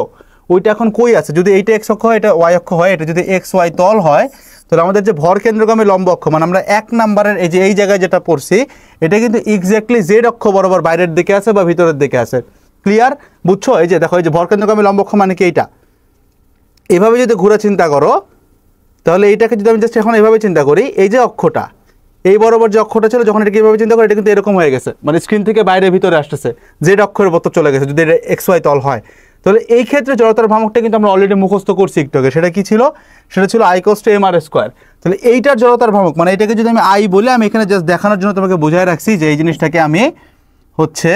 ওইটা এখন কই আছে, যদি এইটা এক্স অক্ষ হয় এটা ওয়াই অক্ষ হয়, এটা যদি এক্স ওয়াই তল হয় তাহলে আমাদের যে ভর কেন্দ্রগামী লম্ব অক্ষ মানে আমরা এক নাম্বারের এই যে এই জায়গায় যেটা পড়ছি এটা কিন্তু এক্স্যাক্টলি জেড অক্ষ বরাবর বাইরের দিকে আছে বা ভিতরের দিকে আছে, ক্লিয়ার, বুঝছো। এই যে দেখো এই যে ভর কেন্দ্রগামী লম্ব অক্ষ মানে কি এইটা, এভাবে যদি ঘুরে চিন্তা করো তাহলে এইটাকে যদি আমি জাস্ট এখন এভাবে চিন্তা করি, এই যে অক্ষটা এই বরাবর যে অক্ষটা ছিল যখন এটাকে এইভাবে চিন্তা করি এটা কিন্তু এরকম হয়ে গেছে, মানে স্ক্রিন থেকে বাইরে ভিতরে আসতেছে, জেড অক্ষের মতো চলে গেছে যদি এটা এক্স ওয়াই তল হয়। তাহলে এই ক্ষেত্রে জড়তার ভ্রামকটা কিন্তু আমরা অলরেডি মুখস্থ করছি একটু আগে, সেটা কি ছিল, সেটা ছিল I = mr²। তাহলে এইটার জড়তার ভ্রামক মানে এটাকে যদি আমি আই বলি, আমি এখানে জাস্ট দেখানোর জন্য তোমাকে বোঝায় রাখছি যে এই জিনিসটাকে আমি হচ্ছে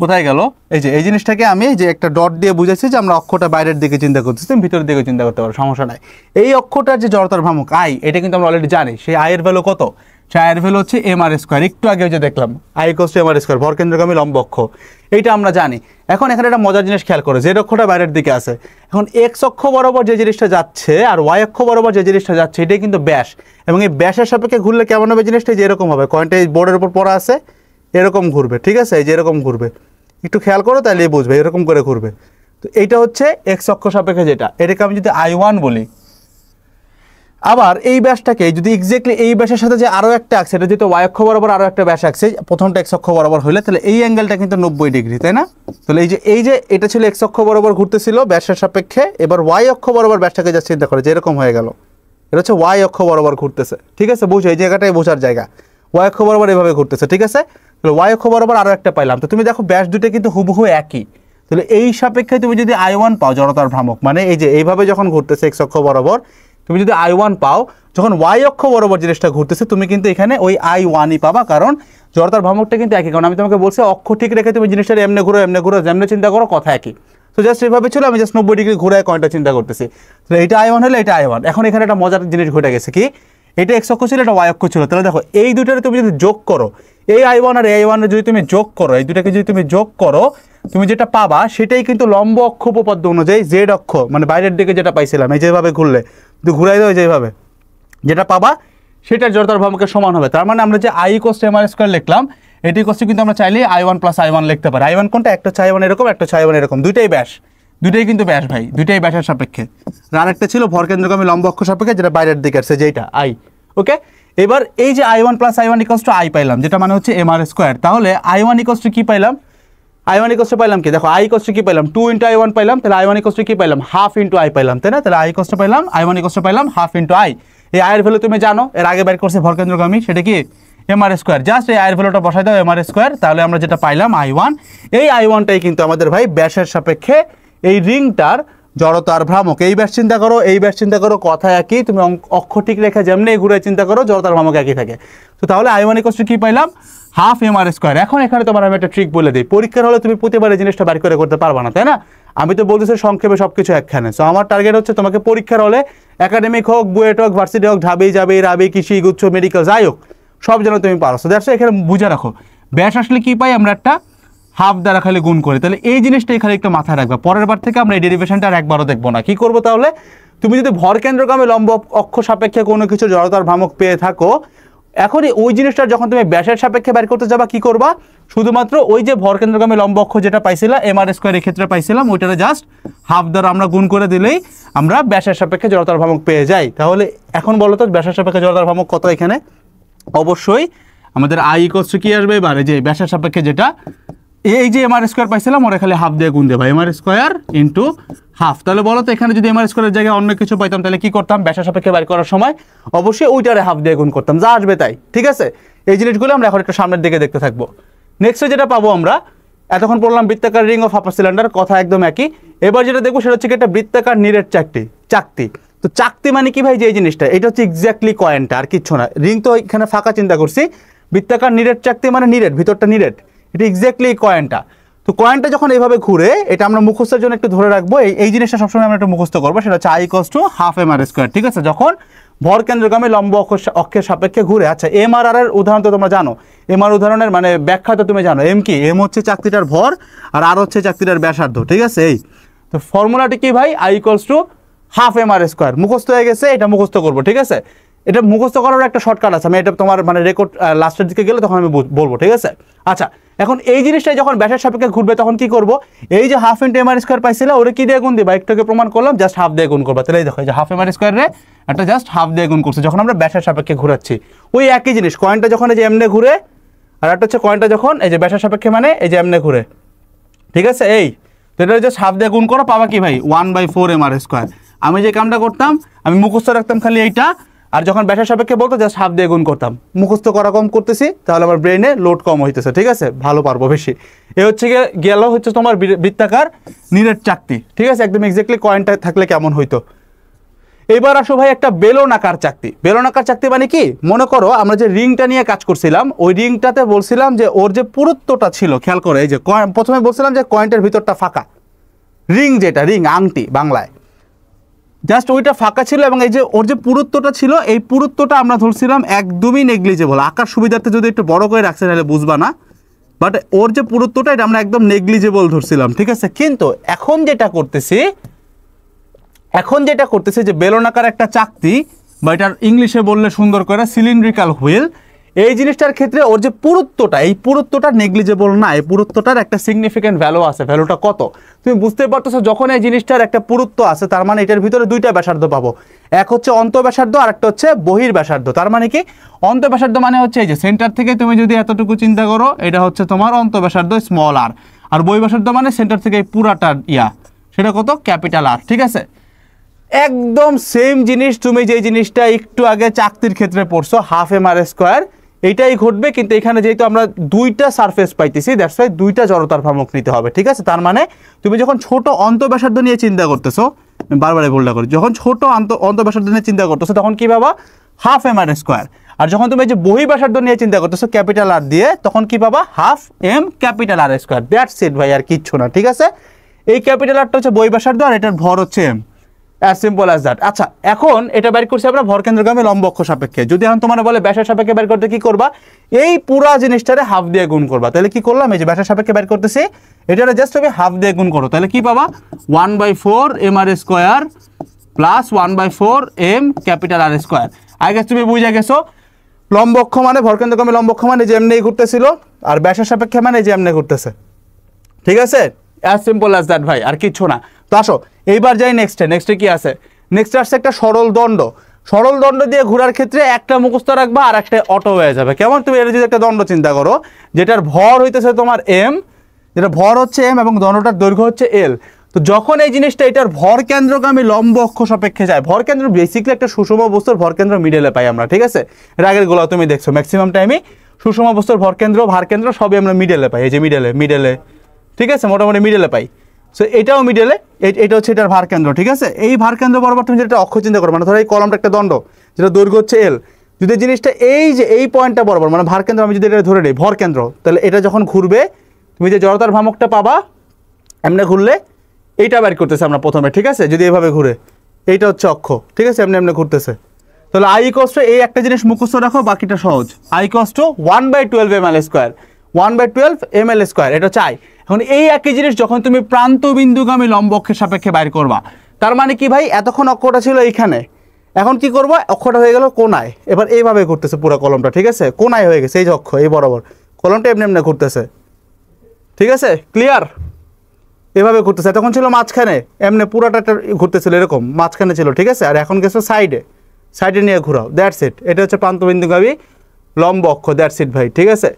কোথায় গেল, এই যে এই জিনিসটাকে আমি যে একটা ডট দিয়ে বুঝাচ্ছি যে আমরা অক্ষটা বাইরের দিকে চিন্তা করতেছি, তুমি ভিতরের দিকে চিন্তা করতে পারো, সমস্যা নাই। এই অক্ষটার যে জড়তার ভ্রামক আই এটা কিন্তু আমরা অলরেডি জানি, সেই আয়ের ভ্যালু কত, সেই আয়ের ভ্যালু হচ্ছে mr², একটু আগে যে দেখলাম I = mr², ভর কেন্দ্রগামী লম্ব অক্ষ, এইটা আমরা জানি। এখন এখানে একটা মজার জিনিস খেয়াল করো, জেড অক্ষটা বাইরের দিকে আছে, এখন এক্স অক্ষ বরাবর যে জিনিসটা যাচ্ছে আর ওয়াই অক্ষ বরাবর যে জিনিসটা যাচ্ছে এটাই কিন্তু ব্যাস, এবং এই ব্যাসের সাপেক্ষে ঘুরলে কেমন হবে জিনিসটা, যে এরকম হবে, কয়েনটা এই বোর্ডের উপর পড়া আছে এরকম ঘুরবে, ঠিক আছে, এই যে এরকম ঘুরবে, একটু খেয়াল করো তাহলে বুঝবে, এরকম করে ঘুরবে। তো এইটা হচ্ছে এক্স অক্ষ সাপেক্ষে যেটা, এটাকে আমি যদি I1 বলি, আবার এই ব্যাসটাকে যদি এক্স্যাক্টলি এই ব্যাসের সাথে যে আরও একটা আঁকছে এটা যেহেতু ওয়াই অক্ষ বরাবর আরও একটা ব্যাস আঁকছে, প্রথমটা এক্স অক্ষ বরাবর হলে তাহলে এই অ্যাঙ্গেলটা কিন্তু 90 ডিগ্রি, তাই না। তাহলে এই যে এটা ছিল এক্স অক্ষ বরাবর ঘুরতেছিল ব্যাসের সাপেক্ষে, এবার ওয়াই অক্ষ বরাবর ব্যাসটাকে যা চিন্তা করে যে এরকম হয়ে গেল, এটা হচ্ছে ওয়াই অক্ষ বরাবর ঘুরতেছে, ঠিক আছে, বুঝো এই জায়গাটাই বোঝার জায়গা, ওয়াই অক্ষ বরাবর এভাবে ঘুরতেছে, ঠিক আছে। তাহলে ওয়াই অক্ষ বরাবর আরও একটা পাইলাম, তো তুমি দেখো ব্যাস দুটো কিন্তু হুবহু একই, তাহলে এই সাপেক্ষে তুমি যদি I1 পাও জড়তার ভ্রামক মানে এই যে এইভাবে যখন ঘুরতেছে এক্স অক্ষ বরাবর, তুমি যদি I1 পাও যখন ওয়াই অক্ষ বরাবর জিনিসটা ঘুরতেছে তুমি কিন্তু এখানে ওই I1ই পাবা, কারণ জড়তার ভ্রামকটা কিন্তু একই, কারণ আমি তোমাকে বলছি অক্ষ ঠিক রেখে তুমি জিনিসটা এমনি ঘুরো যেমনি চিন্তা করো কথা একই। তো জাস্ট এইভাবে ছিল, আমি জাস্ট 90 ডিগ্রি ঘুরে কয়েনটা চিন্তা করতেছি, তাহলে এটা I1 হলে এটা I1। এখন এখানে একটা মজার জিনিস ঘটে গেছে কি, এটা এক্স অক্ষ ছিল এটা ওয়াই অক্ষ ছিল, তাহলে দেখো এই দুটারে তুমি যদি যোগ করো, এই I1 আর এই I1 যদি তুমি যোগ করো, এই দুটাকে যদি তুমি যোগ করো তুমি যেটা পাবা সেটাই কিন্তু লম্ব অক্ষ উপপাদ্য অনুযায়ী জেড অক্ষ মানে বাইরের দিকে যেটা পাইছিলাম এই যেভাবে ঘুরলে কিন্তু ঘুরাই দেওয়া যেভাবে যেটা পাবা সেটার জড়তার ভ্রামকের সমান হবে। তার মানে আমরা যে I equals two MR square লিখলাম এটি ইকুয়ালস টু কিন্তু আমরা চাইলে I1 প্লাস I1 লিখতে পারি। I1 কোনটা? একটা হচ্ছে I1 এরকম, একটা হচ্ছে I1 এরকম, দুইটাই ব্যাস, দুইটাই কিন্তু ব্যাস ভাই, দুইটাই ব্যাসের সাপেক্ষে। আর একটা ছিল ভরকেন্দ্রগামী লম্ব অক্ষ সাপেক্ষে যেটা বাইরের দিকে আছে যেটা আই। ওকে, এবার এই যে I1 plus I1 equals to I পাইলাম যেটা মানে হচ্ছে এমআর স্কয়ার। তাহলে I1 ইকুয়ালস টু কি পাইলাম? I1 ইকুয়ালস টু পাইলাম কি? দেখো I ইকুয়ালস টু কি পাইলাম? 2 ইনটু I1 পাইলাম, তাহলে I1 ইকুয়ালস টু কি পাইলাম? হাফ ইনটু I পাইলাম, তাই না? তাহলে I ইকুয়ালস টু পাইলাম, I1 ইকুয়ালস টু পাইলাম হাফ ইনটু I। এই I এর ভ্যালু তুমি জানো, এর আগে বের করছে ভরকেন্দ্রগামী, সেটা কি এমআর স্কয়ার। জাস্ট এই I এর ভ্যালুটা বসাই দাও এমআর স্কয়ার, তাহলে আমরা যেটা পাইলাম I1। এই I1টাই কিন্তু আমাদের ভাই ব্যাসের সাপেক্ষে এই রিংটার জড়তার ভ্রামক। এই ব্যাস চিন্তা করো, এই ব্যাস চিন্তা করো, কথা একই, তুমি অক্ষ ঠিক রেখে যেমনি ঘুরে চিন্তা করো জড়তার ভ্রামক একই থাকে। তো তাহলে I1 ইকুয়ালস টু কি পাইলাম? Half MR square. এখন এখানে তোমার আমি একটা ট্রিক বলে দিই, পরীক্ষার হলে তুমি প্রতিবারে জিনিসটা বাড়ি করে করতে পারবা না, তাই না? আমি তো বলতেছি সংক্ষেপে সবকিছু একখানে। সো আমার টার্গেট হচ্ছে তোমাকে পরীক্ষার হলে একাডেমিক হোক, বুয়েট হোক, ভার্সিটি হোক, ঢাবি যাবে, রাবি, কৃষি, গুচ্ছ, মেডিকেল, যাই হোক সব যেন তুমি পারো। সো দ্যাটস এখানে বুঝে রাখো ব্যাস আসলে কি পাই আমরা? একটা হাফ দ্বারা খালি গুণ করি। তাহলে এই জিনিসটা এখানে একটু মাথায় রাখবে, পরের বার থেকে আমরা এই ডেরিভেশনটা আর একবারও দেখবো না। কি করবো তাহলে? তুমি যদি ভরকেন্দ্রগামী লম্ব অক্ষ সাপেক্ষে কোনো কিছু জড়তার ভ্রামক পেয়ে থাকো, এখনই ওই জিনিসটা যখন তুমি ব্যাসের সাপেক্ষে বের করতে যাবা কি করবা? শুধুমাত্র ওই যে ভরকেন্দ্রগামী লম্ব অক্ষ যেটা পাইছিলা এমআর স্কয়ার এর ক্ষেত্রে পাইছিলাম, ওইটারে জাস্ট হাফ দ্বারা আমরা গুণ করে দিলেই আমরা ব্যাসের সাপেক্ষে জড়তার ভ্রামক পেয়ে যাই। তাহলে এখন বলো তো ব্যাসের সাপেক্ষে জড়তার ভ্রামক কত এখানে? অবশ্যই আমাদের I ইকুয়ালস টু কি আসবে এবারে? যে ব্যাসের সাপেক্ষে যেটা এই যে এমআর স্কয়ার পাইছিলাম ওরা খালি হাফ দিয়ে গুণ দেবা, এমআর স্কয়ার ইন্টু হাফ। তাহলে বলো তো এখানে যদি এমআর স্কয়ারের জায়গায় অন্য কিছু পাইতাম তাহলে কি করতাম? ব্যাসের সাপেক্ষে বের করার সময় অবশ্যই ওইটারে হাফ দিয়ে গুণ করতাম, যা আসবে তাই। ঠিক আছে, এই জিনিসগুলো আমরা এখন একটু সামনের দিকে দেখতে থাকবো। নেক্সটে যেটা পাবো আমরা, এতক্ষণ পড়লাম বৃত্তাকার রিং অফ আপার সিলিন্ডার, কথা একদম একই। এবার যেটা দেখবো সেটা হচ্ছে একটা বৃত্তাকার নিরেট চাকতি। তো চাকতি মানে কি ভাই? যে এই জিনিসটা, এটা হচ্ছে এক্স্যাক্টলি কয়েনটা, আর কিচ্ছু না। রিং তো এখানে ফাঁকা চিন্তা করছি, বৃত্তাকার নিরেট চাকতি মানে নিরেট, ভিতরটা নিরেট, এটা এক্স্যাক্টলি কয়েনটা। তো কয়েনটা যখন এইভাবে ঘুরে, এটা আমরা মুখস্থের জন্য একটু ধরে রাখবো, এই জিনিসটা সবসময় আমরা একটু মুখস্থ করবো, সেটা হচ্ছে I equals to half MR square. ঠিক আছে, যখন ভরকেন্দ্রগামী লম্ব অক্ষের সাপেক্ষে ঘুরে। আচ্ছা, এমআর এর উদাহরণ তো তোমরা জানো, এমআর উদাহরণের মানে ব্যাখ্যা তো তুমি জানো। এম কি? এম হচ্ছে চাকতিটার ভর আর হচ্ছে চাকতিটার ব্যাসার্ধ। ঠিক আছে, এই তো ফর্মুলাটি কি ভাই? I equals to half MR square. মুখস্থ হয়ে গেছে, এটা মুখস্থ করবো। ঠিক আছে, এটা মুখস্থ করার একটা শর্টকাট আছে, আমি এটা তোমার মানে রেকর্ড লাস্টের দিকে গেলে তখন আমি বলবো। ঠিক আছে, আচ্ছা এখন এই জিনিসটাই যখন ব্যাসের সাপেক্ষে ঘুরবে তখন কি করবো? এই যে হাফ ইন্টু এমআর স্কয়ার পাইছিল ওরে কি দিয়ে গুণ দিবা? একটুকে প্রমাণ করলাম, জাস্ট হাফ দিয়ে গুণ করবা। তাহলে এই দেখো এই যে হাফ এমআর স্কয়ার রে একটা জাস্ট হাফ দিয়ে গুণ করছে যখন আমরা ব্যাসের সাপেক্ষে ঘুরাচ্ছি। ওই একই জিনিস, কয়েনটা যখন এই যে এমনে ঘুরে, আর একটা হচ্ছে কয়েনটা যখন এই যে ব্যাসের সাপেক্ষে মানে এই যে এমনে ঘুরে। ঠিক আছে, এই তো এটা জাস্ট হাফ দিয়ে গুণ করো, পাবা কি ভাই? 1/4 এমআর স্কয়ার। আমি যে কামটা করতাম, আমি মুখস্থ রাখতাম খালি এইটা, আর যখন ব্যাসের সাপেক্ষে বলতো জাস্ট হাফ দিয়ে গুণ করতাম। মুখস্থ করা কম করতেছি, তাহলে আমার ব্রেনে লোড কম হইতেছে। ঠিক আছে, ভালো পারবো বেশি। এ হচ্ছে গেল হচ্ছে তোমার বৃত্তাকার নিরেট চাকতি। ঠিক আছে, একদম এক্স্যাক্টলি কয়েনটা থাকলে কেমন হইতো। এবার আসো ভাই একটা বেলনাকার চাকতি। বেলনাকার চাকতি মানে কি? মনে করো আমরা যে রিংটা নিয়ে কাজ করছিলাম, ওই রিংটাতে বলছিলাম যে ওর যে পুরুত্বটা ছিল, খেয়াল করে এই যে প্রথমে বলছিলাম যে কয়েনটার ভিতরটা ফাঁকা, রিং যেটা রিং আংটি বাংলায়, জাস্ট ওইটা ফাঁকা ছিল, এবং এই যে ওর যে পুরুত্বটা ছিল এই পুরুত্বটা আমরা ধরছিলাম একদমই নেগলিজেবল। আকার সুবিধার্থে যদি একটু বড় করে রাখছে তাহলে বুঝবা না, বাট ওর যে পুরুত্বটা এটা আমরা একদম নেগলিজেবল ধরছিলাম। ঠিক আছে, কিন্তু এখন যেটা করতেছি যে বেলনাকার একটা চাকতি, বা এটার ইংলিশে বললে সুন্দর করে সিলিন্ড্রিক্যাল হুইল, এই জিনিসটার ক্ষেত্রে ওর যে পুরুত্বটা, এই পুরুত্বটা নেগলিজেবল না, এই পুরুত্বটার একটা সিগনিফিকেন্ট ভ্যালু আছে। ভ্যালুটা কত তুমি বুঝতে পারতেছো? যখন এই জিনিসটার একটা পুরুত্ব আছে, তার মানে এটার ভিতরে দুইটা ব্যাসার্ধ পাবো, এক হচ্ছে অন্তঃব্যাসার্ধ আর একটা হচ্ছে বহির্ব্যাসার্ধ। তার মানে কি? অন্তঃব্যাসার্ধ মানে হচ্ছে এই যে সেন্টার থেকে তুমি যদি এতটুকু চিন্তা করো, এটা হচ্ছে তোমার অন্তঃব্যাসার্ধ স্মল আর, আর বহির্ব্যাসার্ধ মানে সেন্টার থেকে এই পুরাটা সেটা কত? Capital R. ঠিক আছে, একদম সেম জিনিস তুমি যে জিনিসটা একটু আগে চাকতির ক্ষেত্রে পড়ছো, হাফ এমআর স্কয়ার, এইটাই ঘটবে। কিন্তু এখানে যেহেতু আমরা দুইটা সারফেস পাইতেছি, দ্যাটস ওয়াই দুইটা জড়তার ভ্রামক নিতে হবে। ঠিক আছে, তার মানে তুমি যখন ছোট অন্তঃব্যাসার্ধ নিয়ে চিন্তা করতেছো, বারবারই ভুলটা করি, যখন ছোট অন্তঃব্যাসার্ধ নিয়ে চিন্তা করতেছো তখন কি পাবা? Half MR square. আর যখন তুমি যে বহির্ব্যাসার্ধ নিয়ে চিন্তা করতেছো ক্যাপিটাল আর দিয়ে, তখন কি পাবা? Half M capital R square. That's it ভাই, আর কিচ্ছু না। ঠিক আছে, এই ক্যাপিটাল আরটা হচ্ছে বহির্ব্যাসার্ধ আর এটার ভর হচ্ছে M, as simple as that। আচ্ছা, এখন এটা বের করছি আমরা ভরকেন্দ্রগামী লম্ব অক্ষ সাপেক্ষে। যদি এখন তোমার বলে ব্যাসের সাপেক্ষে বের করতে কি করবা? এই পুরা জিনিসটারে হাফ দিয়ে গুণ করবা। তাহলে কি করলাম? এই যে ব্যাসের সাপেক্ষে বের করতেছি, এটারে জাস্ট তুমি হাফ দিয়ে গুণ করো, তাহলে কি পাবা? 1/4 MR square plus 1/4 m capital R square. I guess তুমি বুঝে গেছো লম্ব অক্ষ মানে ভরকেন্দ্রগামী লম্ব অক্ষ মানে যে এমনি ঘুরতেছিল, আর ব্যাসের সাপেক্ষে মানে যে এমনি ঘুরতেছে। ঠিক আছে, অ্যাজ সিম্পল অ্যাজ দ্যাট ভাই, আর কিচ্ছু না। তো আসো এইবার যাই নেক্সটে কি আছে। নেক্সটে আসছে একটা সরল দণ্ড। সরল দণ্ড দিয়ে ঘোরার ক্ষেত্রে একটা মুখস্থ রাখবা আর একটা অটো হয়ে যাবে। কেমন, তুমি এটা যদি একটা দণ্ড চিন্তা করো যেটার ভর হইতেছে তোমার m, যেটা ভর হচ্ছে m এবং দণ্ডটার দৈর্ঘ্য হচ্ছে l। তো যখন এই জিনিসটা এটার ভর কেন্দ্রগামী লম্ব অক্ষ সাপেক্ষে যায়, ভর কেন্দ্র বেসিক্যালি একটা সুষম বস্তুর ভর কেন্দ্র মিডলে পাই আমরা। ঠিক আছে, এর আগের গুলো তুমি দেখছো ম্যাক্সিমাম টাইমই সুষম বস্তুর ভর কেন্দ্র ভার কেন্দ্র সবই আমরা মিডলে পাই। এই যে মিডলে, ঠিক আছে, মোটামুটি মিডলে পাই। সো এটাও মিডলে, এটা হচ্ছে এটার ভার কেন্দ্র। ঠিক আছে, এই ভার কেন্দ্র বরাবর তুমি যেটা অক্ষ চিন্তা করো, মানে ধরো এই কলমটা একটা দণ্ড যেটা দৈর্ঘ্য হচ্ছে l, যদি জিনিসটা এই যে এই পয়েন্টটা বরাবর মানে ভার কেন্দ্র আমি যদি এটা ধরে নিই ভর কেন্দ্র, তাহলে এটা যখন ঘুরবে তুমি যে জড়তার ভ্রামকটা পাবা এমনি ঘুরলে এইটা বের করতেছে আমরা প্রথমে। ঠিক আছে, যদি এইভাবে ঘুরে এইটা হচ্ছে অক্ষ। ঠিক আছে, এমনি ঘুরতেছে। তাহলে আই ইকুয়ালস টু এই একটা জিনিস মুখস্থ রাখো, বাকিটা সহজ। I equals two 1/12 ml square, 1/12 ml square, এটা চাই। এখন এই একই জিনিস যখন তুমি প্রান্ত বিন্দুগামী লম্ব অক্ষের সাপেক্ষে বাইর করবা, তার মানে কি ভাই, এতক্ষণ অক্ষটা ছিল এইখানে, এখন কি করবো, অক্ষটা হয়ে গেল কোনায়। এবার এইভাবে ঘুরতেছে পুরো কলমটা। ঠিক আছে, কোনায় হয়ে গেছে এই যে অক্ষ, এই বরাবর কলমটা এমনি ঘুরতেছে। ঠিক আছে, ক্লিয়ার, এভাবে ঘুরতেছে। তখন ছিল মাঝখানে, এমনি পুরাটা ঘুরতেছিল এরকম মাঝখানে ছিল। ঠিক আছে, আর এখন গেছো সাইডে নিয়ে ঘুরাও, দ্যাটস ইট। এটা হচ্ছে প্রান্তবিন্দুগামী লম্ব অক্ষ, দ্যাটস ইট ভাই। ঠিক আছে,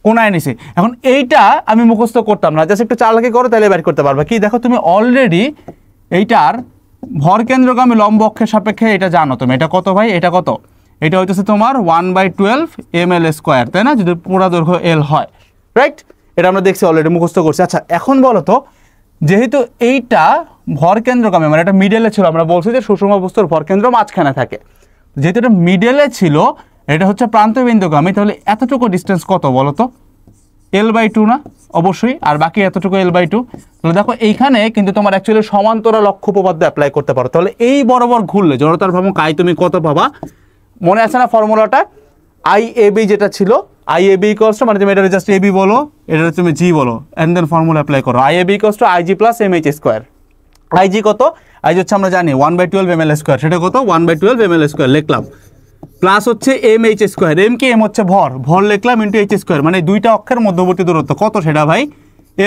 কোনায় নিছি। এখন এইটা আমি মুখস্থ করতাম না, জাস্ট একটু চালাকি করো তাহলে বের করতে পারবা। কি দেখো, তুমি অলরেডি এইটার ভর কেন্দ্রগামী লম্ব অক্ষের সাপেক্ষে এটা জানো তুমি। এটা কত ভাই, এটা কত, এটা হইতেছে তোমার 1/12 ml স্কোয়ার, তাই না, যদি পুরো দৈর্ঘ্য l হয়, রাইট। এটা আমরা দেখছি অলরেডি, মুখস্থ করছি। আচ্ছা, এখন বলো তো, যেহেতু এইটা ভর কেন্দ্রগামী মানে এটা মিডলে ছিল, আমরা বলছি যে সুষম বস্তুর ভর কেন্দ্র মাঝখানে থাকে, যেহেতু এটা মিডলে ছিল, এটা হচ্ছে প্রান্তবিন্দুগামী, তাহলে এতটুকু ডিস্টেন্স কত বলো তো, l/2 না, অবশ্যই। আর বাকি এতটুকু l/2। তাহলে দেখো এইখানে কিন্তু তোমার অ্যাকচুয়ালি সমান্তরাল অক্ষ উপপাদ্য অ্যাপ্লাই করতে পারো। তাহলে এই বরাবর ঘুরলে জড়তার ভ্রামক আই তুমি কত পাবা, মনে আছে না ফর্মুলাটা, IAB যেটা ছিল, IAB ইকুয়ালস টু, মানে তুমি এটা জাস্ট AB বলো, এটা তুমি G বলো, এন্ড দেন ফর্মুলা অ্যাপ্লাই করো। IAB equals to IG plus MH square. IG কত, IG হচ্ছে আমরা জানি 1/12 ml স্কোয়ার, সেটা কত 1/12 ml স্কোয়ার লিখলাম, প্লাস হচ্ছে MH স্কোয়ার, M কি, M হচ্ছে ভর লিখলাম, ইন্টু H স্কোয়ার, মানে দুইটা অক্ষের মধ্যবর্তী দূরত্ব কত সেটা ভাই,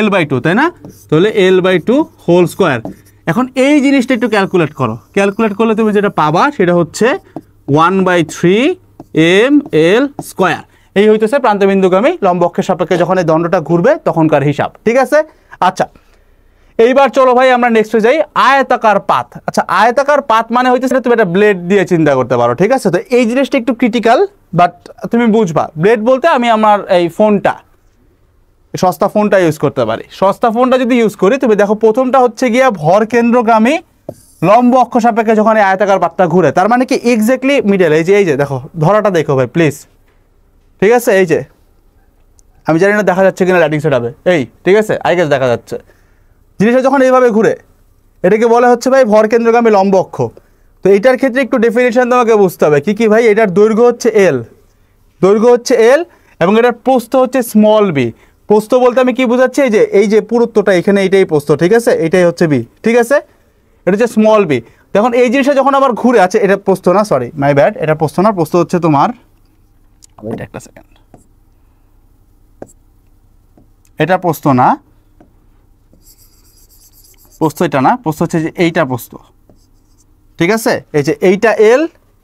l/2, তাই না। তাহলে l/2 হোল স্কোয়ার। এখন এই জিনিসটা একটু ক্যালকুলেট করো, ক্যালকুলেট করলে তুমি যেটা পাবা সেটা হচ্ছে 1/3 ml স্কোয়ার। এই হইতেছে প্রান্তবিন্দুগামী লম্ব অক্ষের সাপেক্ষে যখন এই দণ্ডটা ঘুরবে তখনকার হিসাব। ঠিক আছে, আচ্ছা এইবার চলো ভাই আমরা নেক্সটে যাই, আয়তাকার পাত। আচ্ছা, আয়তাকার পাত মানে হইতেছে তুমি একটা ব্লেড দিয়ে চিন্তা করতে পারো। ঠিক আছে, তো এই জিনিসটা একটু ক্রিটিক্যাল, বাট তুমি বুঝবা। ব্লেড বলতে আমি আমার এই ফোনটা, সস্তা ফোনটা ইউজ করতে পারি। সস্তা ফোনটা যদি ইউজ করি, তুমি দেখো প্রথমটা হচ্ছে গিয়া ভর কেন্দ্রগামী লম্ব অক্ষ সাপেক্ষে যখন এই আয়তাকার পাতটা ঘুরে, তার মানে কি এক্স্যাক্টলি মিডল। এই যে দেখো, ধরাটা দেখো ভাই প্লিজ। ঠিক আছে, এই যে আমি জানি না দেখা যাচ্ছে কিনা লাইটিং সেটআপে, এই ঠিক আছে, আই গেস দেখা যাচ্ছে। জিনিসটা যখন এইভাবে ঘুরে, এটাকে বলা হচ্ছে ভাই ভর কেন্দ্রগামী লম্ব অক্ষ। তো এটার ক্ষেত্রে একটু ডেফিনেশন তোমাকে বুঝতে হবে। কি ভাই, এটার দৈর্ঘ্য হচ্ছে l, এবং এটার প্রস্থ হচ্ছে স্মল b। প্রস্থ বলতে আমি কি বোঝাচ্ছি, এই যে পুরুত্বটা এখানে, এইটাই প্রস্থ। ঠিক আছে, এটাই হচ্ছে b। ঠিক আছে, এটা হচ্ছে স্মল b। দেখুন এই জিনিসটা যখন আবার ঘুরে আছে, এটা প্রস্থ না, সরি মাই ব্যাড, এটা প্রস্থ না, প্রস্থ হচ্ছে তোমার, একটা সেকেন্ড, এটা প্রস্থ না, প্রস্থ এটা না, প্রস্থ হচ্ছে যে এইটা প্রস্থ। ঠিক আছে, এই যে এইটা l,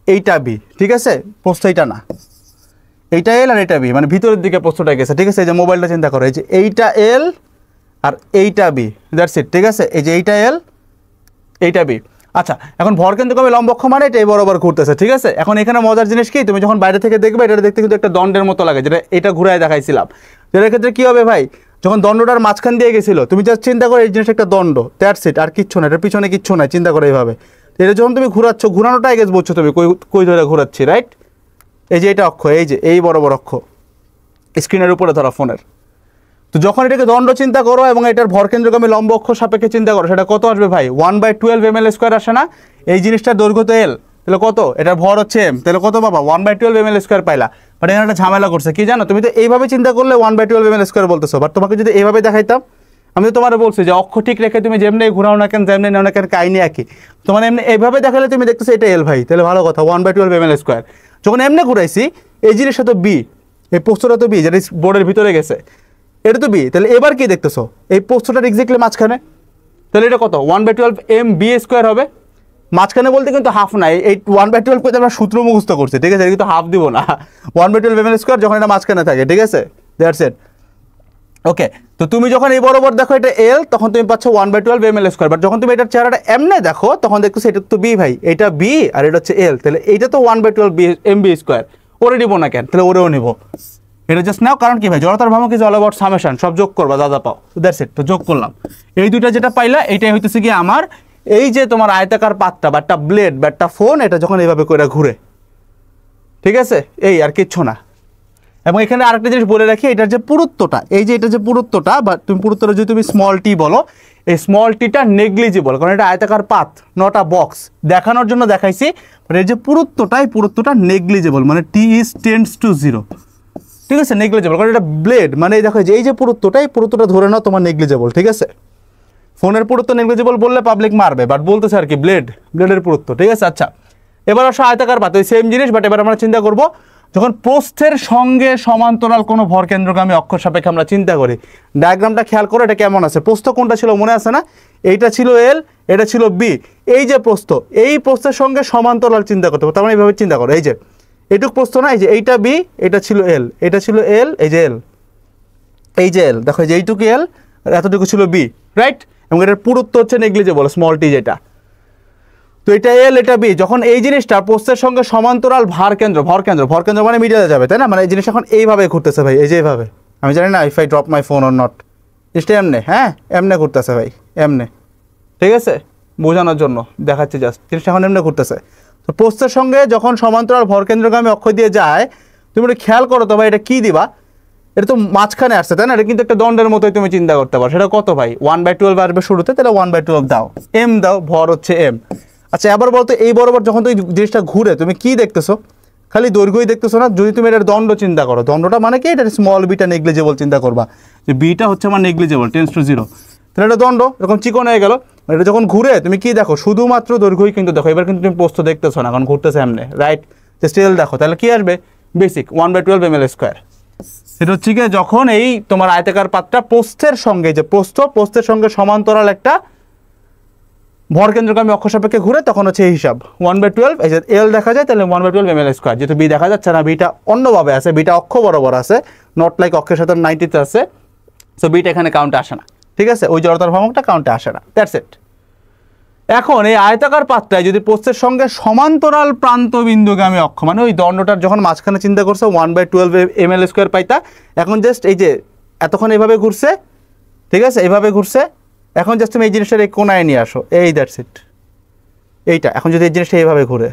এইটা b। ঠিক আছে, প্রস্থ এইটা না, এইটা l আর এইটা b, মানে ভিতরের দিকে প্রস্থটা গেছে। ঠিক আছে, এই যে মোবাইলটা চিন্তা করো, এই যে এইটা l আর এইটা b, দ্যাটস ইট। ঠিক আছে, এই যে এইটা l, এইটা b। আচ্ছা, এখন ভর কেন্দ্রগামী লম্ব অক্ষ মানে এটা এই বরাবর ঘুরতেছে। ঠিক আছে, এখন এখানে মজার জিনিস কি, তুমি যখন বাইরে থেকে দেখবে এটা দেখতে কিন্তু একটা দণ্ডের মতো লাগে, যেটা এটা ঘুরায় দেখাইছিলাম। যেটার ক্ষেত্রে কি হবে ভাই, যখন দণ্ডটার মাঝখান দিয়ে গেছিল, তুমি জাস্ট চিন্তা করো এই জিনিসটা একটা দণ্ড, দ্যাটস ইট, আর কিচ্ছু না, এটার পিছনে কিচ্ছু নাই, চিন্তা করো এইভাবে। এটা যখন তুমি ঘুরাচ্ছ, ঘুরানোটা আই গেস বুঝছো তুমি কই ধরে ঘুরাচ্ছি, রাইট। এই যে এটা অক্ষ, এই যে এই বরাবর অক্ষ, স্ক্রিনের উপরে ধরা ফোনের। তো যখন এটাকে দণ্ড চিন্তা করো এবং এটার ভর কেন্দ্রগামী লম্ব অক্ষ সাপেক্ষে চিন্তা করো, সেটা কত আসবে ভাই, 1/12 ml স্কোয়ার আসে না। এই জিনিসটার দৈর্ঘ্য তো l, তাহলে কত, এটার ভর হচ্ছে m, তাহলে কত বাবা 1/12 ml স্কোয়ার পাইলা। বাট এখানে একটা ঝামেলা করছে কি জানো, তুমি তো এইভাবে চিন্তা করলে 1/12 ml স্কোয়ার বলতেছো, বাট তোমাকে যদি এইভাবে দেখাইতাম, আমি তো তোমার বলছি যে অক্ষ ঠিক রেখে তুমি যেমনি ঘুরাও না কেন যেমনি নাও না কেন কাহিনী একই। তোমার এমনি এইভাবে দেখালে তুমি দেখতেছো এটা এল ভাই, তাহলে ভালো কথা 1/12 ml²। যখন এমনি ঘুরাইছি এই জিনিসটা তো বি, এই পোস্তটা তো বি যেটা বোর্ডের ভিতরে গেছে, এটা তো বি, তাহলে এবার কি দেখতেছো এই পোস্তটার এক্স্যাক্টলি মাঝখানে, তাহলে এটা কত 1/12 mb² হবে। মাঝখানে বলতে কিন্তু হাফ নাই, এই 1/12 করতে আমরা সূত্র মুখস্থ করছি, ঠিক আছে, কিন্তু হাফ দিব না, 1/12 ml² যখন এটা মাঝখানে থাকে, ঠিক আছে, দ্যাটস ইট। ওকে, তো তুমি যখন এই বরাবর দেখো এটা এল, তখন তুমি পাচ্ছ 1/12 ml²। বাট যখন তুমি এটার চেহারাটা এমনে দেখো তখন দেখতেছো এটা তো বি ভাই, এটা বি আর এটা হচ্ছে এল, তাহলে এইটা তো 1/12 mb²। ওরে নিবো না কেন, তাহলে ওরেও নিবো, এটা জাস্ট নাও। কারণ কি ভাই, জড়তার ভ্রামক ইজ অল অ্যাবাউট সামেশন, সব যোগ করবা দাদা পাও, দ্যাটস ইট। তো যোগ করলাম এই দুইটা, যেটা পাইলা এইটাই হইতেছে কি আমার এই যে তোমার আয়তাকার পাতটা বা একটা ব্লেড বা একটা ফোন, এটা যখন এইভাবে করে ঘুরে, ঠিক আছে, এই আর কিচ্ছু না। এবং এখানে আরেকটা জিনিস বলে রাখি, এটার যে পুরুত্বটা, এই যে এটা যে পুরুত্বটা, বা তুমি পুরুত্বটা যদি তুমি স্মল টি বলো, এই স্মল টিটা নেগলিজিবল, কারণ এটা আয়তাকার পাত, নট আ বক্স, দেখানোর জন্য দেখাইছি। এর যে পুরুত্বটা, এই পুরুত্বটা নেগলিজিবল, মানে টি ইজ টেন্ডস টু 0, ঠিক আছে, নেগলিজেবল, কারণ এটা ব্লেড, মানে দেখো যে এই যে পুরুত্বটা, এই পুরুত্বটা ধরে নাও তোমার নেগলিজেবল, ঠিক আছে। ফোনের পুরুত্ব নেগলিজেবল বললে পাবলিক মারবে, বাট বলতেছে আর কি ব্লেডের পুরুত্ব, ঠিক আছে। আচ্ছা, এবার আসো আয়তাকার পাত, ওই সেম জিনিস, বাট এবার আমরা চিন্তা করব যখন প্রস্থের সঙ্গে সমান্তরাল কোনো ভরকেন্দ্রগামী অক্ষ সাপেক্ষে আমরা চিন্তা করি। ডায়াগ্রামটা খেয়াল করো, এটা কেমন আছে, প্রস্থ কোনটা ছিল মনে আছে না, এইটা ছিল এল, এটা ছিল বি, এই যে প্রস্থ, এই প্রস্থের সঙ্গে সমান্তরাল চিন্তা করতে হবে, তার মানে এইভাবে চিন্তা করো, এই যে এইটুক প্রস্থ না, এই যে এইটা বি, এটা ছিল এল, এটা ছিল এল, এই যে এল, এই যে এল, দেখো যে এইটুকু এল আর এতটুকু ছিল বি, রাইট। এবং এটার পুরুত্ব হচ্ছে নেগলিজেবল, স্মল টি যেটা। তো এটা এল, এটা বি, যখন এই জিনিসটা প্রস্থের সঙ্গে সমান্তরাল ভরকেন্দ্র মানে মিডিয়াতে যাবে, তাই না, মানে এই জিনিসটা এখন এইভাবে ঘুরতেছে ভাই, এই যে এইভাবে, আমি জানি না if I drop my phone or not, জিনিসটা এমনে, হ্যাঁ এমনে ঘুরতেছে ভাই, এমনে, ঠিক আছে, বোঝানোর জন্য দেখাচ্ছি জাস্ট, জিনিসটা এখন এমনে ঘুরতেছে। তো প্রস্থের সঙ্গে যখন সমান্তরাল ভরকেন্দ্রগামী অক্ষ দিয়ে যায়, তুমি এটা খেয়াল করো তো ভাই, এটা কি দিবা, এটা তো মাঝখানে আসছে, তাই না, এটা কিন্তু একটা দণ্ডের মতোই তুমি চিন্তা করতে পারো। সেটা কত ভাই, 1/12 আসবে শুরুতে, তাহলে 1/12 দাও, এম দাও, ভর হচ্ছে এম। আচ্ছা, এবার বলতো এই বরাবর যখন তুমি জিনিসটা ঘুরে তুমি কি দেখতেছো, খালি দৈর্ঘ্যই দেখতেছো না, যদি তুমি এটার দণ্ড চিন্তা করো, দণ্ডটা মানে কি, এটা স্মল বিটা নেগলিজেবল চিন্তা করবা, যে বিটা হচ্ছে আমার নেগলিজেবল, টেন্ডস টু 0, তাহলে এটা দণ্ড এরকম চিকন হয়ে গেল। এটা যখন ঘুরে তুমি কি দেখো, শুধুমাত্র দৈর্ঘ্যই কিন্তু দেখো, এবার কিন্তু তুমি প্রস্থ দেখতেছো না, কারণ ঘুরতেছে এমনি, রাইট, যে স্টেল দেখো, তাহলে কি আসবে, বেসিক 1/12 ml²। সেটা হচ্ছে কি, যখন এই তোমার আয়তাকার পাতটা প্রস্থের সঙ্গে, যে প্রস্থের সঙ্গে সমান্তরাল একটা ভরকেন্দ্রগামী অক্ষ সাপেক্ষে ঘুরে, তখন হচ্ছে এই হিসাব 1/12, এই যে এল দেখা যায়, তাহলে 1/12 ml²। যেহেতু বি দেখা যাচ্ছে না, বিটা অন্যভাবে আছে, বিটা অক্ষ বরাবর আছে, নট লাইক অক্ষের সাথে 90-তে আছে, সো বিটা এখানে কাউন্টে আসে না, ঠিক আছে, ওই জড়তার ভ্রামকটা কাউন্টে আসে না, দ্যাটস ইট। এখন এই আয়তাকার পাতটায় যদি প্রস্থের সঙ্গে সমান্তরাল প্রান্ত বিন্দুগামী অক্ষ, মানে ওই দণ্ডটার যখন মাঝখানে চিন্তা করছে 1/12 ml² পাইতা, এখন জাস্ট এই যে এতক্ষণ এইভাবে ঘুরছে, ঠিক আছে, এইভাবে ঘুরছে, এখন জাস্ট তুমি এই জিনিসটার এই কোনায় নিয়ে আসো, এই দ্যাটস ইট, এইটা এখন যদি এই জিনিসটা এইভাবে ঘুরে,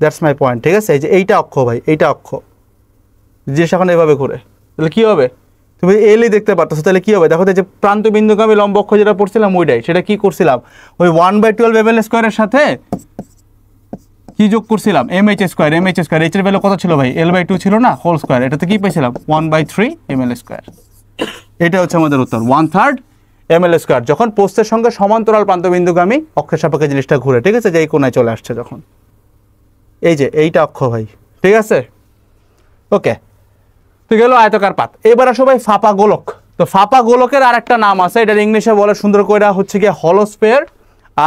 দ্যাটস মাই পয়েন্ট, ঠিক আছে, এই যে এইটা অক্ষ ভাই, এইটা অক্ষ, জিনিস এখন এইভাবে ঘুরে, তাহলে কী হবে, তুমি এলই দেখতে পারতেছো, তাহলে কী হবে দেখো, যে প্রান্ত বিন্দুগামী লম্ব অক্ষ যেটা পড়ছিলাম ওইটাই, সেটা কি করছিলাম, ওই 1/12 ml² সাথে কি যোগ করছিলাম, mh², এইচের ভ্যালু কত ছিল ভাই, l/2 ছিল না, হোল স্কোয়ার, এটাতে কি পেয়েছিলাম 1/3 ml²। এটা হচ্ছে আমাদের উত্তর, 1/3 ml², যখন প্রস্থের সঙ্গে সমান্তরাল প্রান্তবিন্দুগামী অক্ষের সাপেক্ষে জিনিসটা ঘুরে, ঠিক আছে, যে এই কোণায় চলে আসছে যখন, এই যে এইটা অক্ষ ভাই, ঠিক আছে, ওকে। তো গেল আয়তাকার পাত। এবার আসো ভাই ফাঁপা গোলক। তো ফাঁপা গোলকের আর একটা নাম আছে, এটার ইংলিশে বলে সুন্দর করে হচ্ছে গিয়ে হলোস্ফিয়ার,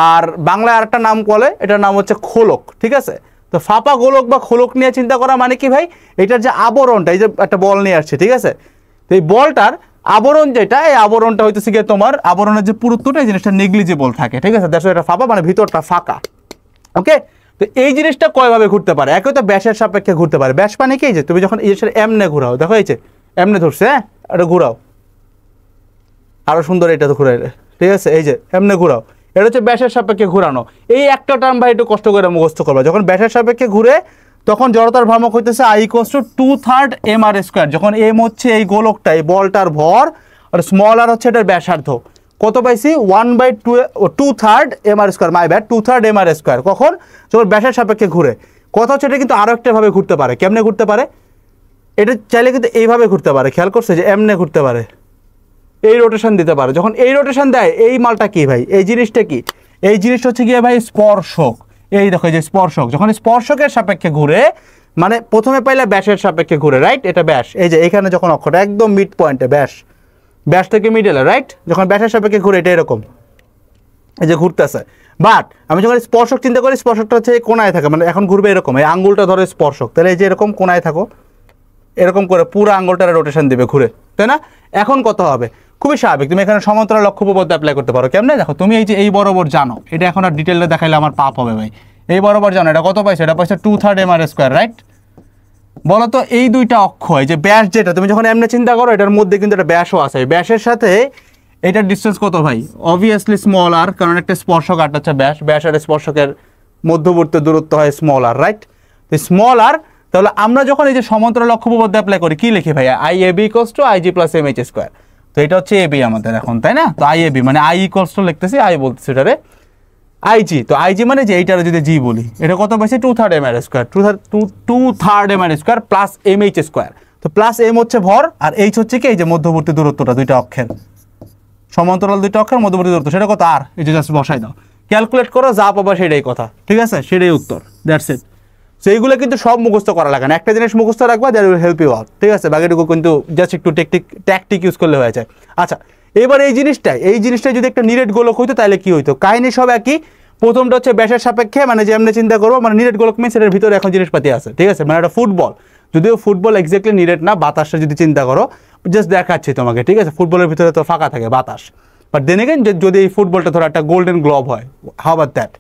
আর বাংলায় আর একটা নাম বলে, এটার নাম হচ্ছে খোলক, ঠিক আছে। তো ফাঁপা গোলক বা খোলক নিয়ে চিন্তা করা মানে কি ভাই, এটার যে আবরণটা, এই যে একটা বল নিয়ে আসছে, ঠিক আছে, তো এই বলটার আবরণ যেটা, এই আবরণটা হইতেছে গিয়ে তোমার আবরণের যে পুরুত্বটা, এই জিনিসটা নেগলিজেবল থাকে, ঠিক আছে, দেখো এটা ফাঁপা মানে ভিতরটা ফাঁকা, ওকে। তো এই জিনিসটা কয়ভাবে ঘুরতে পারে, একই তো ব্যাসের সাপেক্ষে ঘুরতে পারে। ব্যাস মানে কি, যে তুমি যখন এই জিনিসটা এমনে ঘুরাও, দেখো এই যে এমনে ধরছে, হ্যাঁ, এটা ঘুরাও, আরো সুন্দর, এটা তো ঘুরাইলে, ঠিক আছে, এই যে এমনে ঘুরাও, এটা হচ্ছে ব্যাসের সাপেক্ষে ঘুরানো। এই একটা টার্ম ভাই একটু কষ্ট করে মুখস্থ করবা, যখন ব্যাসের সাপেক্ষে ঘুরে তখন জড়তার ভ্রামক হইতেছে I = 2/3 mr²। যখন এম হচ্ছে এই গোলকটা, এই বলটার ভর, আর স্মল আর হচ্ছে এটার ব্যাসার্ধ, কত পাইছি 2/3 mr², মাই ব্যাড, 2/3 mr²। কখন, যখন ব্যাসের সাপেক্ষে ঘুরে। কথা হচ্ছে এটা কিন্তু আরো একটা ভাবে ঘুরতে পারে, কেমনে ঘুরতে পারে, এটা চাইলে কিন্তু এইভাবে ঘুরতে পারে, খেয়াল করছে যে এমনে ঘুরতে পারে, এই রোটেশন দিতে পারে। যখন এই রোটেশন দেয়, এই মালটা কি ভাই, এই জিনিসটা কি, এই জিনিসটা হচ্ছে গিয়ে ভাই স্পর্শক। এই দেখো এই যে স্পর্শক, যখন স্পর্শকের সাপেক্ষে ঘুরে, মানে প্রথমে পাইলে ব্যাসের সাপেক্ষে ঘুরে, রাইট, এটা ব্যাস, এই যে এখানে যখন অক্ষরটা একদম মিড পয়েন্টে ব্যাস, ব্যাস থেকে মিডলে, রাইট, যখন ব্যাসের সাপেক্ষে ঘুরে এটা এরকম এই যে ঘুরতেছে। বাট আমি যখন স্পর্শক চিন্তা করি, স্পর্শকটা হচ্ছে এই কোনায় থাকে, মানে এখন ঘুরবে এরকম, এই আঙ্গুলটা ধরো স্পর্শক, তাহলে এই যে এরকম কোনায় থাকো, এরকম করে পুরো আঙ্গুলটার রোটেশন দিবে ঘুরে, তাই না? এখন কত হবে, খুবই স্বাভাবিক, তুমি এখানে সমান্তরাল লক্ষ্য উপপাদ্য অ্যাপ্লাই করতে পারো। কেমনে দেখো, তুমি এই যে এই বরাবর জানো, এটা এখন আর ডিটেইলে দেখাইলে আমার পাপ হবে ভাই। এই বরাবর জানো এটা কত পাইছে, এটা পাইছে 2/3 mr², রাইট? বলো তো এই দুইটা অক্ষ, এই যে ব্যাস, যেটা তুমি যখন এমনি চিন্তা করো এটার মধ্যে কিন্তু একটা ব্যাসও আছে, ব্যাসের সাথে এটার ডিস্টেন্স কত ভাই, অবভিয়াসলি স্মল আর, কারণ একটা স্পর্শক আরটা হচ্ছে ব্যাস, ব্যাস আর স্পর্শকের মধ্যবর্তী দূরত্ব হয় স্মল আর, রাইট? তো স্মল আর, তাহলে আমরা যখন এই যে সমান্তরাল লক্ষ্য উপপাদ্য অ্যাপ্লাই করি, কি লিখি ভাই, IAB = IG + MH²। তো এটা হচ্ছে AB আমাদের এখন, তাই না? তো IAB মানে I = লিখতেছি, I বলতেছি এটারে IG, তো IG মানে যে এইটারে যদি G বলি, এটা কত পাইছে 2/3 mr², 2/3 mr² প্লাস MH²। তো প্লাস M হচ্ছে ভর, আর H হচ্ছে কি, এই যে মধ্যবর্তী দূরত্বটা দুইটা অক্ষের, সমান্তরাল দুইটা অক্ষের মধ্যবর্তী দূরত্ব, সেটা কত আর, এই যে জাস্ট বসাই দাও, ক্যালকুলেট করো, যা পাবা সেটাই কথা, ঠিক আছে, সেটাই উত্তর, দ্যাটস ইট। সো এইগুলো কিন্তু সব মুখস্থ করা লাগে না, একটা জিনিস মুখস্থ রাখবা, that will help you out, ঠিক আছে? বাকিটুকু কিন্তু জাস্ট একটু ট্যাকটিক ইউজ করলে হয়ে যায়। আচ্ছা, এবার এই জিনিসটাই যদি একটা নিরেট গোলক হইতো তাহলে কি হইতো, কাহিনী সব একই। প্রথমটা হচ্ছে ব্যাসের সাপেক্ষে, মানে যে এমনি চিন্তা করবো, মানে নিরেট গোলক মিনস এটার ভিতরে এখন জিনিসপাতি আছে, ঠিক আছে? মানে একটা ফুটবল, যদিও ফুটবল এক্স্যাক্টলি নিরেট না, বাতাসটা যদি চিন্তা করো, জাস্ট দেখাচ্ছি তোমাকে, ঠিক আছে? ফুটবলের ভিতরে তো ফাঁকা থাকে বাতাস, বাট দেন এগেন যদি এই ফুটবলটা ধরো একটা গোল্ডেন গ্লোব হয়, হাউ অ্যাবাউট দ্যাট?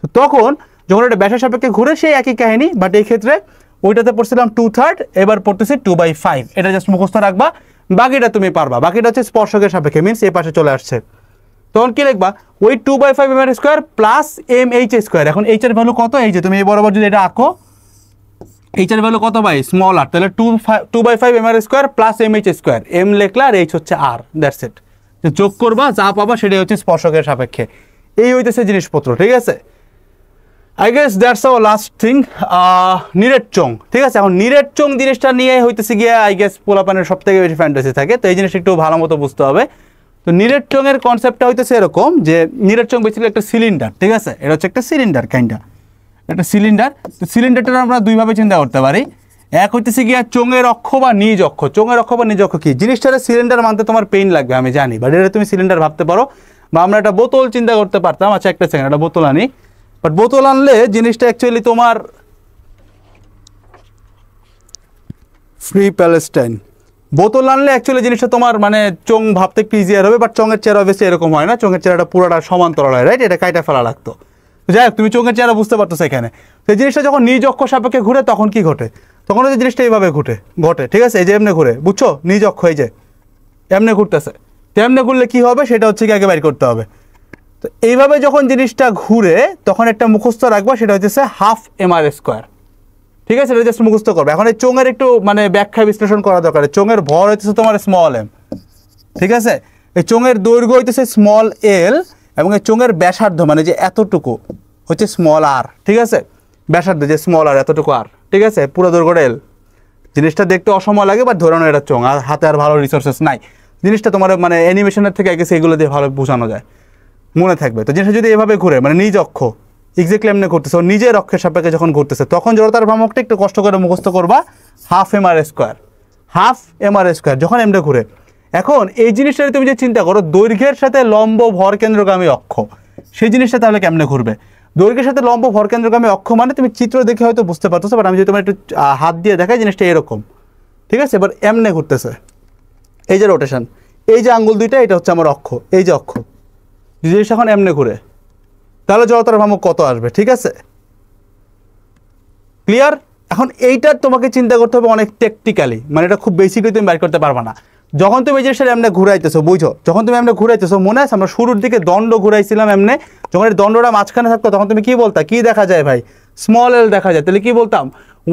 তো তখন যখন এটা ব্যাসের সাপেক্ষে ঘুরে, সেই একই কাহিনী, বাট এই ক্ষেত্রে ওইটাতে পড়ছিলাম 2/3, এবার পড়তেছি 2/5, এটা জাস্ট মুখস্থ রাখবা, বাকিটা তুমি পারবা। বাকিটা হচ্ছে স্পর্শকের সাপেক্ষে, মিনস এই পাশে চলে আসছে, তখন কি লিখবা, ওই 2/5 mr² প্লাস MH²। এখন H এর ভ্যালু কত, এই যে তুমি এই বরাবর যদি এটা আঁকো, H এর ভ্যালু কত ভাই, স্মল আর, তাহলে 2/5 mr² প্লাস MH², M লিখলা আর H হচ্ছে R, দ্যাটস ইট। যোগ করবা, যা পাবা সেটাই হচ্ছে স্পর্শকের সাপেক্ষে, এই হইতেছে জিনিসপত্র, ঠিক আছে? I guess that's our last thing, নিরেট চোং, ঠিক আছে? এখন নিরেট চোং জিনিসটা নিয়ে হইতেছে গিয়ে আই গেস পোলাপানের সব থেকে বেশি ফ্যান্টাসি থাকে, তো এই জিনিসটা একটু ভালো মতো বুঝতে হবে। তো নিরেট চোঙের কনসেপ্টটা হইতেছে এরকম যে নিরেট চোং বেসিক্যালি একটা সিলিন্ডার, ঠিক আছে? এটা হচ্ছে একটা সিলিন্ডার, কাইন্ডা একটা সিলিন্ডার। তো সিলিন্ডারটা আমরা দুইভাবে চিন্তা করতে পারি, এক হইতেছে গিয়া চোঙের অক্ষ বা নিজ অক্ষ। চোঙের অক্ষ বা নিজ অক্ষ কি, জিনিসটারে সিলিন্ডার মানতে তোমার পেইন লাগবে আমি জানি, বাট এটা তুমি সিলিন্ডার ভাবতে পারো, বা আমরা একটা বোতল চিন্তা করতে পারতাম। আচ্ছা একটা সেকেন্ড, একটা বোতল আনি, বাট বোতল আনলে জিনিসটা অ্যাকচুয়ালি তোমার ফ্রি প্যালেস্টাইন, বোতল আনলে অ্যাকচুয়ালি জিনিসটা তোমার মানে চোং ভাবতে একটু ইজিয়ার হবে, বাট চোঙের চেয়ার অবশ্যই এরকম হয় না, চোঙের চেয়ারটা পুরোটা সমান্তরাল হয়, রাইট? এটা কাইটা ফেলা লাগতো। যাই হোক, তুমি চোঙের চেয়ারা বুঝতে পারতো সেখানে। সেই জিনিসটা যখন নিজ অক্ষ সাপেক্ষে ঘুরে তখন কি ঘটে, তখন ওই জিনিসটা এইভাবে ঘটে, ঠিক আছে? এই যে এমনি ঘুরে, বুঝছো, নিজ অক্ষ এই যে এমনি ঘুরতেছে, তেমনি ঘুরলে কি হবে সেটা হচ্ছে কি আগে বাইর করতে হবে। তো এইভাবে যখন জিনিসটা ঘুরে তখন একটা মুখস্থ রাখবা, সেটা হচ্ছে 1/2 mr², ঠিক আছে? এটা জাস্ট মুখস্থ করবে। এখন এই চোঙের একটু মানে ব্যাখ্যা বিশ্লেষণ করা দরকার। চোঙের ভর হইতেছে তোমার স্মল m, ঠিক আছে? এই চোঙের দৈর্ঘ্য হইতেছে স্মল l, এবং এই চোঙের ব্যাসার্ধ মানে যে এতটুকু হচ্ছে স্মল r, ঠিক আছে? ব্যাসার্ধ যে স্মল r, এতটুকু r, ঠিক আছে? পুরো দৈর্ঘ্যটা l। জিনিসটা দেখতে অসময় লাগে, বাট ধরে নাও এটা চোঙ, আর হাতে আর ভালো রিসোর্সেস নাই, জিনিসটা তোমার মানে অ্যানিমেশনের থেকে আগে সেইগুলো দিয়ে ভালো বোঝানো যায়, মনে থাকবে। তো জিনিসটা যদি এভাবে ঘুরে, মানে নিজ অক্ষ এক্স্যাক্টলি এমনি ঘুরতেছে, ও নিজের অক্ষের সাপেক্ষে যখন ঘুরতেছে, তখন জড়তার ভ্রামকটা একটু কষ্ট করে মুখস্থ করবা, 1/2 mr², 1/2 mr², যখন এমনি ঘুরে। এখন এই জিনিসটা তুমি যে চিন্তা করো, দৈর্ঘ্যের সাথে লম্ব ভর কেন্দ্রগামী অক্ষ, সেই জিনিসটা তাহলে কেমনে ঘুরবে? দৈর্ঘ্যের সাথে লম্ব ভর কেন্দ্রগামী অক্ষ মানে তুমি চিত্র দেখে হয়তো বুঝতে পারতেছো, বাট আমি যদি তোমার একটু হাত দিয়ে দেখাই, জিনিসটা এরকম, ঠিক আছে? এবার এমনে ঘুরতেছে, এই যে রোটেশন, এই যে আঙ্গুল দুইটা, এটা হচ্ছে আমার অক্ষ, এই যে অক্ষ, জিনিসটা এখন এমনে ঘুরে, তাহলে জড়তার ভ্রামক কত আসবে, ঠিক আছে? ক্লিয়ার? এখন এইটার তোমাকে চিন্তা করতে হবে অনেক টেকনিক্যালি, মানে এটা খুব বেসিকলি তুমি বের করতে পারবা না। যখন তুমি এই জিনিসটা এমনি ঘুরাইতেছো, বুঝো, যখন তুমি এমনি ঘুরাইতেছো, মনে আছে আমরা শুরুর দিকে দণ্ড ঘুরাইছিলাম এমনি, যখন এই দণ্ডটা মাঝখানে থাকতো তখন তুমি কি বলতা, কি দেখা যায় ভাই, স্মল l দেখা যায়, তাহলে কি বলতাম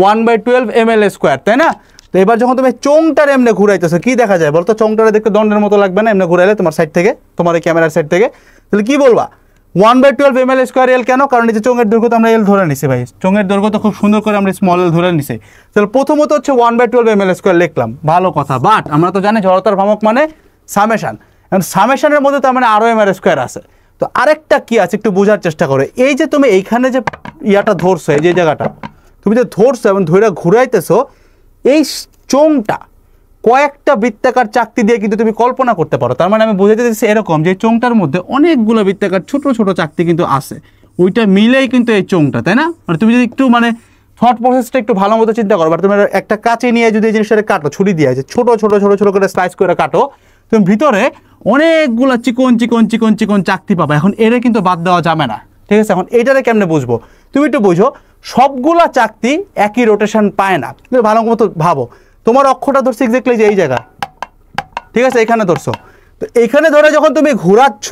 1/12 ml², তাই না? তো এবার যখন তুমি চোঙটার এমনি ঘুরাইতেছো, কি দেখা যায় বলতো? চোঙটারে দেখতে দণ্ডের মতো লাগবে না এমনি ঘুরাইলে তোমার সাইড থেকে, তোমার এই ক্যামেরার সাইড থেকে? তাহলে কি বলবা 1/12 ml² l, কেন? কারণ এই যে চোঙের দৈর্ঘ্য তো আমরা l ধরে নিছি ভাই, চোঙের দৈর্ঘ্য তো খুব সুন্দর করে আমরা স্মল l ধরে নিছি, তাহলে প্রথমত হচ্ছে 1/12 ml² লিখলাম, ভালো কথা। বাট আমরা তো জানি জড়তার ভ্রামক মানে সামেশন, এখন সামেশনের মধ্যে তার মানে আরও এমআর স্কোয়ার আছে। তো আরেকটা কি আছে একটু বোঝার চেষ্টা করো, এই যে তুমি এইখানে যে ইয়াটা ধরছো, এই যে জায়গাটা তুমি যে ধরছো এবং ধরে ঘুরাইতেছো, এই চোঙটা কয়েকটা বৃত্তাকার চাকতি দিয়ে কিন্তু তুমি কল্পনা করতে পারো। তার মানে আমি বোঝাতে চাইছি এরকম যে চোঙটার মধ্যে অনেকগুলো বৃত্তাকার ছোট ছোট চাকতি কিন্তু আছে, ওইটা মিলেই কিন্তু এই চোঙটা, তাই না? মানে তুমি যদি একটু মানে থট প্রসেসটা একটু ভালো মতো চিন্তা করো, বা তুমি একটা কাঁচি নিয়ে যদি এই জিনিসটা কাটো, ছুরি দিয়ে যে ছোট ছোট ছোট ছোট করে স্লাইস করে কাটো, তুমি ভিতরে অনেকগুলো চিকন চিকন চিকন চিকন চাকতি পাবা। এখন এরে কিন্তু বাদ দেওয়া যাবে না, ঠিক আছে? এখন এইটারে কেমনে বুঝবো, তুমি একটু বুঝো, সবগুলা চাকতি একই রোটেশন পায় না। তুমি ভালো মতো ভাবো, তোমার অক্ষটা ধরছে এক্স্যাক্টলি যে এই জায়গা, ঠিক আছে, এখানে ধরছো, তো এইখানে ধরে যখন তুমি ঘুরাচ্ছ,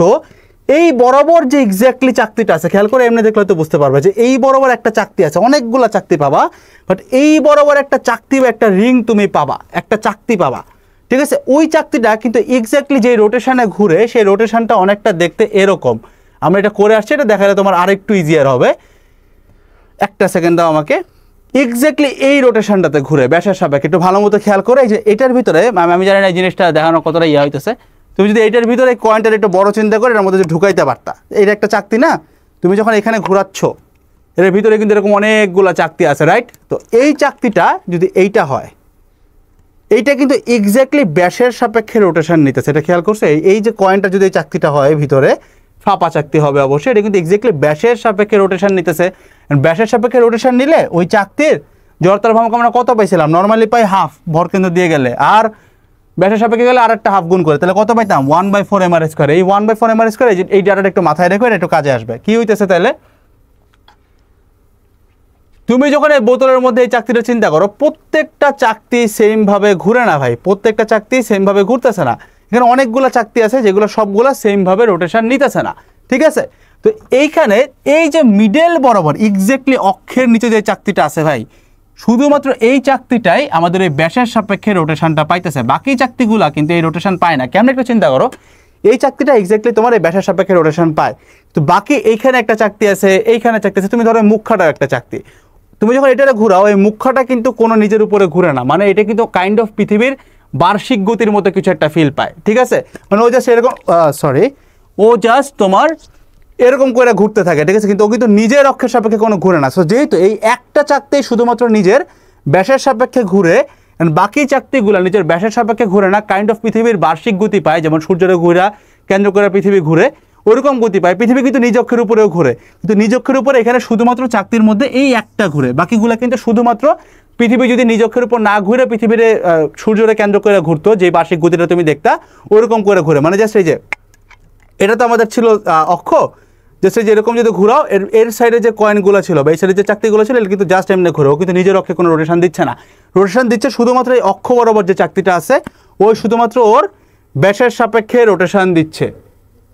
এই বরাবর যে এক্স্যাক্টলি চাকতিটা আছে, খেয়াল করে এমনি দেখলে তো বুঝতে পারবে যে এই বরাবর একটা চাকতি আছে, অনেকগুলা চাকতি পাবা, বাট এই বরাবর একটা চাকতি বা একটা রিং তুমি পাবা, একটা চাকতি পাবা, ঠিক আছে? ওই চাকতিটা কিন্তু এক্স্যাক্টলি যে রোটেশনে ঘুরে, সেই রোটেশনটা অনেকটা দেখতে এরকম। আমরা এটা করে আসছি, এটা দেখালে তোমার আরেকটু ইজিয়ার হবে। একটা সেকেন্ড দাও আমাকে। এক্স্যাক্টলি এই রোটেশনটাতে ঘুরে ব্যাসের সাপেক্ষে, একটু ভালো মতো খেয়াল করে, এই যে এটার ভিতরে আমি জানি না এই জিনিসটা দেখানো কতটা ইয়ে হইতেছে, তুমি যদি এইটার ভিতরে এই কয়েনটার একটু বড় চিন্তা করে এর মধ্যে যে ঢুকাইতে পারতা, এটা একটা চাকতি না, তুমি যখন এখানে ঘোরাচ্ছ, এর ভিতরে কিন্তু এরকম অনেকগুলো চাকতি আছে, রাইট? তো এই চাকতিটা যদি এইটা হয়, এইটা কিন্তু এক্স্যাক্টলি ব্যাসের সাপেক্ষে রোটেশন নিতেছে, এটা খেয়াল করছে? এই যে কয়েনটা যদি এই চাকতিটা হয় ভিতরে, ফাঁপা চাকতি হবে অবশ্যই, এটা কিন্তু এক্স্যাক্টলি ব্যাসের সাপেক্ষে রোটেশন নিতেছে। ব্যাসের সাপেক্ষে রোটেশন নিলে ওই চাকতির জড়তার ভ্রামক আমরা কত পাইছিলাম? নর্মালি পাই হাফ ভরকেন্দ্র দিয়ে গেলে, আর ব্যাসের সাপেক্ষে গেলে আর একটা হাফ গুণ করে, তাহলে কত পাইতাম? 1/4 এমআর স্কোয়ার। এই 1/4 এমআর স্কোয়ার, এই ডাটাটা একটু মাথায় রেখে এটা একটু কাজে আসবে। কি হইতেছে তাহলে? তুমি যখন এই বোতলের মধ্যে এই চাকতিটা চিন্তা করো, প্রত্যেকটা চাকতি সেম ভাবে ঘুরে না ভাই, প্রত্যেকটা চাকতি সেম ভাবে ঘুরতেছে না। এখানে অনেকগুলো চাকতি আছে যেগুলো সবগুলো সেম ভাবে রোটেশন নিতেছে না, ঠিক আছে? তো এইখানে এই যে মিডল বরাবর এক্স্যাক্টলি অক্ষের নিচে যে চাকতিটা আছে ভাই, শুধুমাত্র এই চাকতিটাই আমাদের এই ব্যাসের সাপেক্ষে রোটেশনটা পাইতেছে, বাকি চাকতিগুলা কিন্তু এই রোটেশন পায় না। কেমন একটু চিন্তা করো, এই চাকতিটা এক্স্যাক্টলি তোমার এই ব্যাসের সাপেক্ষে রোটেশন পায়, তো বাকি এইখানে একটা চাকতি আছে, এইখানে চাকতি আছে, তুমি ধরো মুখ্যাটাও একটা চাকতি, তুমি যখন এটা ঘুরাও, এই মুখ্যাটা কিন্তু কোনো নিজের উপরে ঘুরে না, মানে এটা কিন্তু কাইন্ড অফ পৃথিবীর বার্ষিক গতির মতো কিছু একটা ফিল পায়, ঠিক আছে? মানে ও জাস্ট এরকম ও জাস্ট তোমার এরকম করে ঘুরতে থাকে, ঠিক আছে? কিন্তু ও কিন্তু নিজের অক্ষের সাপেক্ষে কোনো ঘুরে না। সো যেহেতু এই একটা চাকতি শুধুমাত্র নিজের ব্যাসের সাপেক্ষে ঘুরে, বাকি চাকতিগুলো নিজের ব্যাসের সাপেক্ষে ঘুরে না, কাইন্ড অফ পৃথিবীর বার্ষিক গতি পায়, যেমন সূর্যের ঘুরা কেন্দ্র করে পৃথিবী ঘুরে, ওরকম গতি পায়। পৃথিবী কিন্তু নিজ অক্ষের উপরেও ঘুরে, কিন্তু নিজ অক্ষের উপরে এখানে শুধুমাত্র চাকতির মধ্যে এই একটা ঘুরে, বাকিগুলো কিন্তু শুধুমাত্র পৃথিবী যদি নিজ অক্ষের উপর না ঘুরে পৃথিবীর সূর্যরে কেন্দ্র করে ঘুরতো, যে বার্ষিক গতিটা তুমি দেখতা, ওরকম করে ঘুরে। মানে জাস্ট এই যে এটা তো আমাদের ছিল অক্ষ, জাস্ট এই যে এরকম যদি ঘুরাও, এর সাইডে যে কয়েনগুলো ছিল বা এই সাইডে যে চাকতিগুলো ছিল, এটা কিন্তু জাস্ট এমনি ঘুরে, ও কিন্তু নিজের অক্ষে কোনো রোটেশন দিচ্ছে না। রোটেশন দিচ্ছে শুধুমাত্র এই অক্ষ বরাবর যে চাকতিটা আছে, ওই শুধুমাত্র ওর ব্যাসের সাপেক্ষে রোটেশন দিচ্ছে,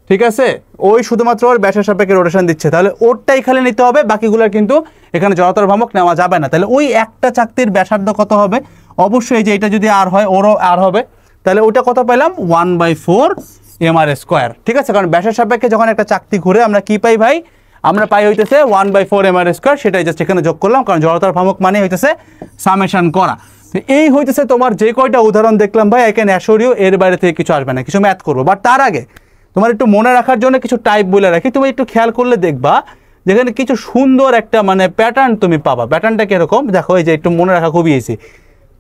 ঠিক আছে? ওই শুধুমাত্র ওর ব্যাসের সাপেক্ষে রোটেশন দিচ্ছে, তাহলে ওরটাই খালি নিতে হবে, বাকিগুলোর কিন্তু এখানে জড়তার ভ্রামক নেওয়া যাবে না। তাহলে ওই একটা চাকতির ব্যাসার্ধ কত হবে? অবশ্যই যে এটা যদি আর হয়, ওরও আর হবে, তাহলে ওটা কত পেলাম? 1/4 এমআর স্কোয়ার, ঠিক আছে? কারণ ব্যাসের সাপেক্ষে যখন একটা চাকতি ঘুরে আমরা কি পাই ভাই? আমরা পাই হইতেছে 1/4 এমআর স্কোয়ার, সেটাই জাস্ট এখানে যোগ করলাম, কারণ জড়তার ভ্রামক মানে হইতেছে সামেশন করা। এই হইতেছে তোমার যে কয়টা উদাহরণ দেখলাম ভাই, এখানে অ্যাশোরিও এর বাইরে থেকে কিছু আসবে না, কিছু ম্যাথ করবো। বাট তার আগে তোমার একটু মনে রাখার জন্য কিছু টাইপ বলে রাখি, তুমি একটু খেয়াল করলে দেখবা যেখানে কিছু সুন্দর একটা মানে প্যাটার্ন তুমি পাবা। প্যাটার্নটা কিরকম দেখো, এই যে একটু মনে রাখা খুবই ইজি।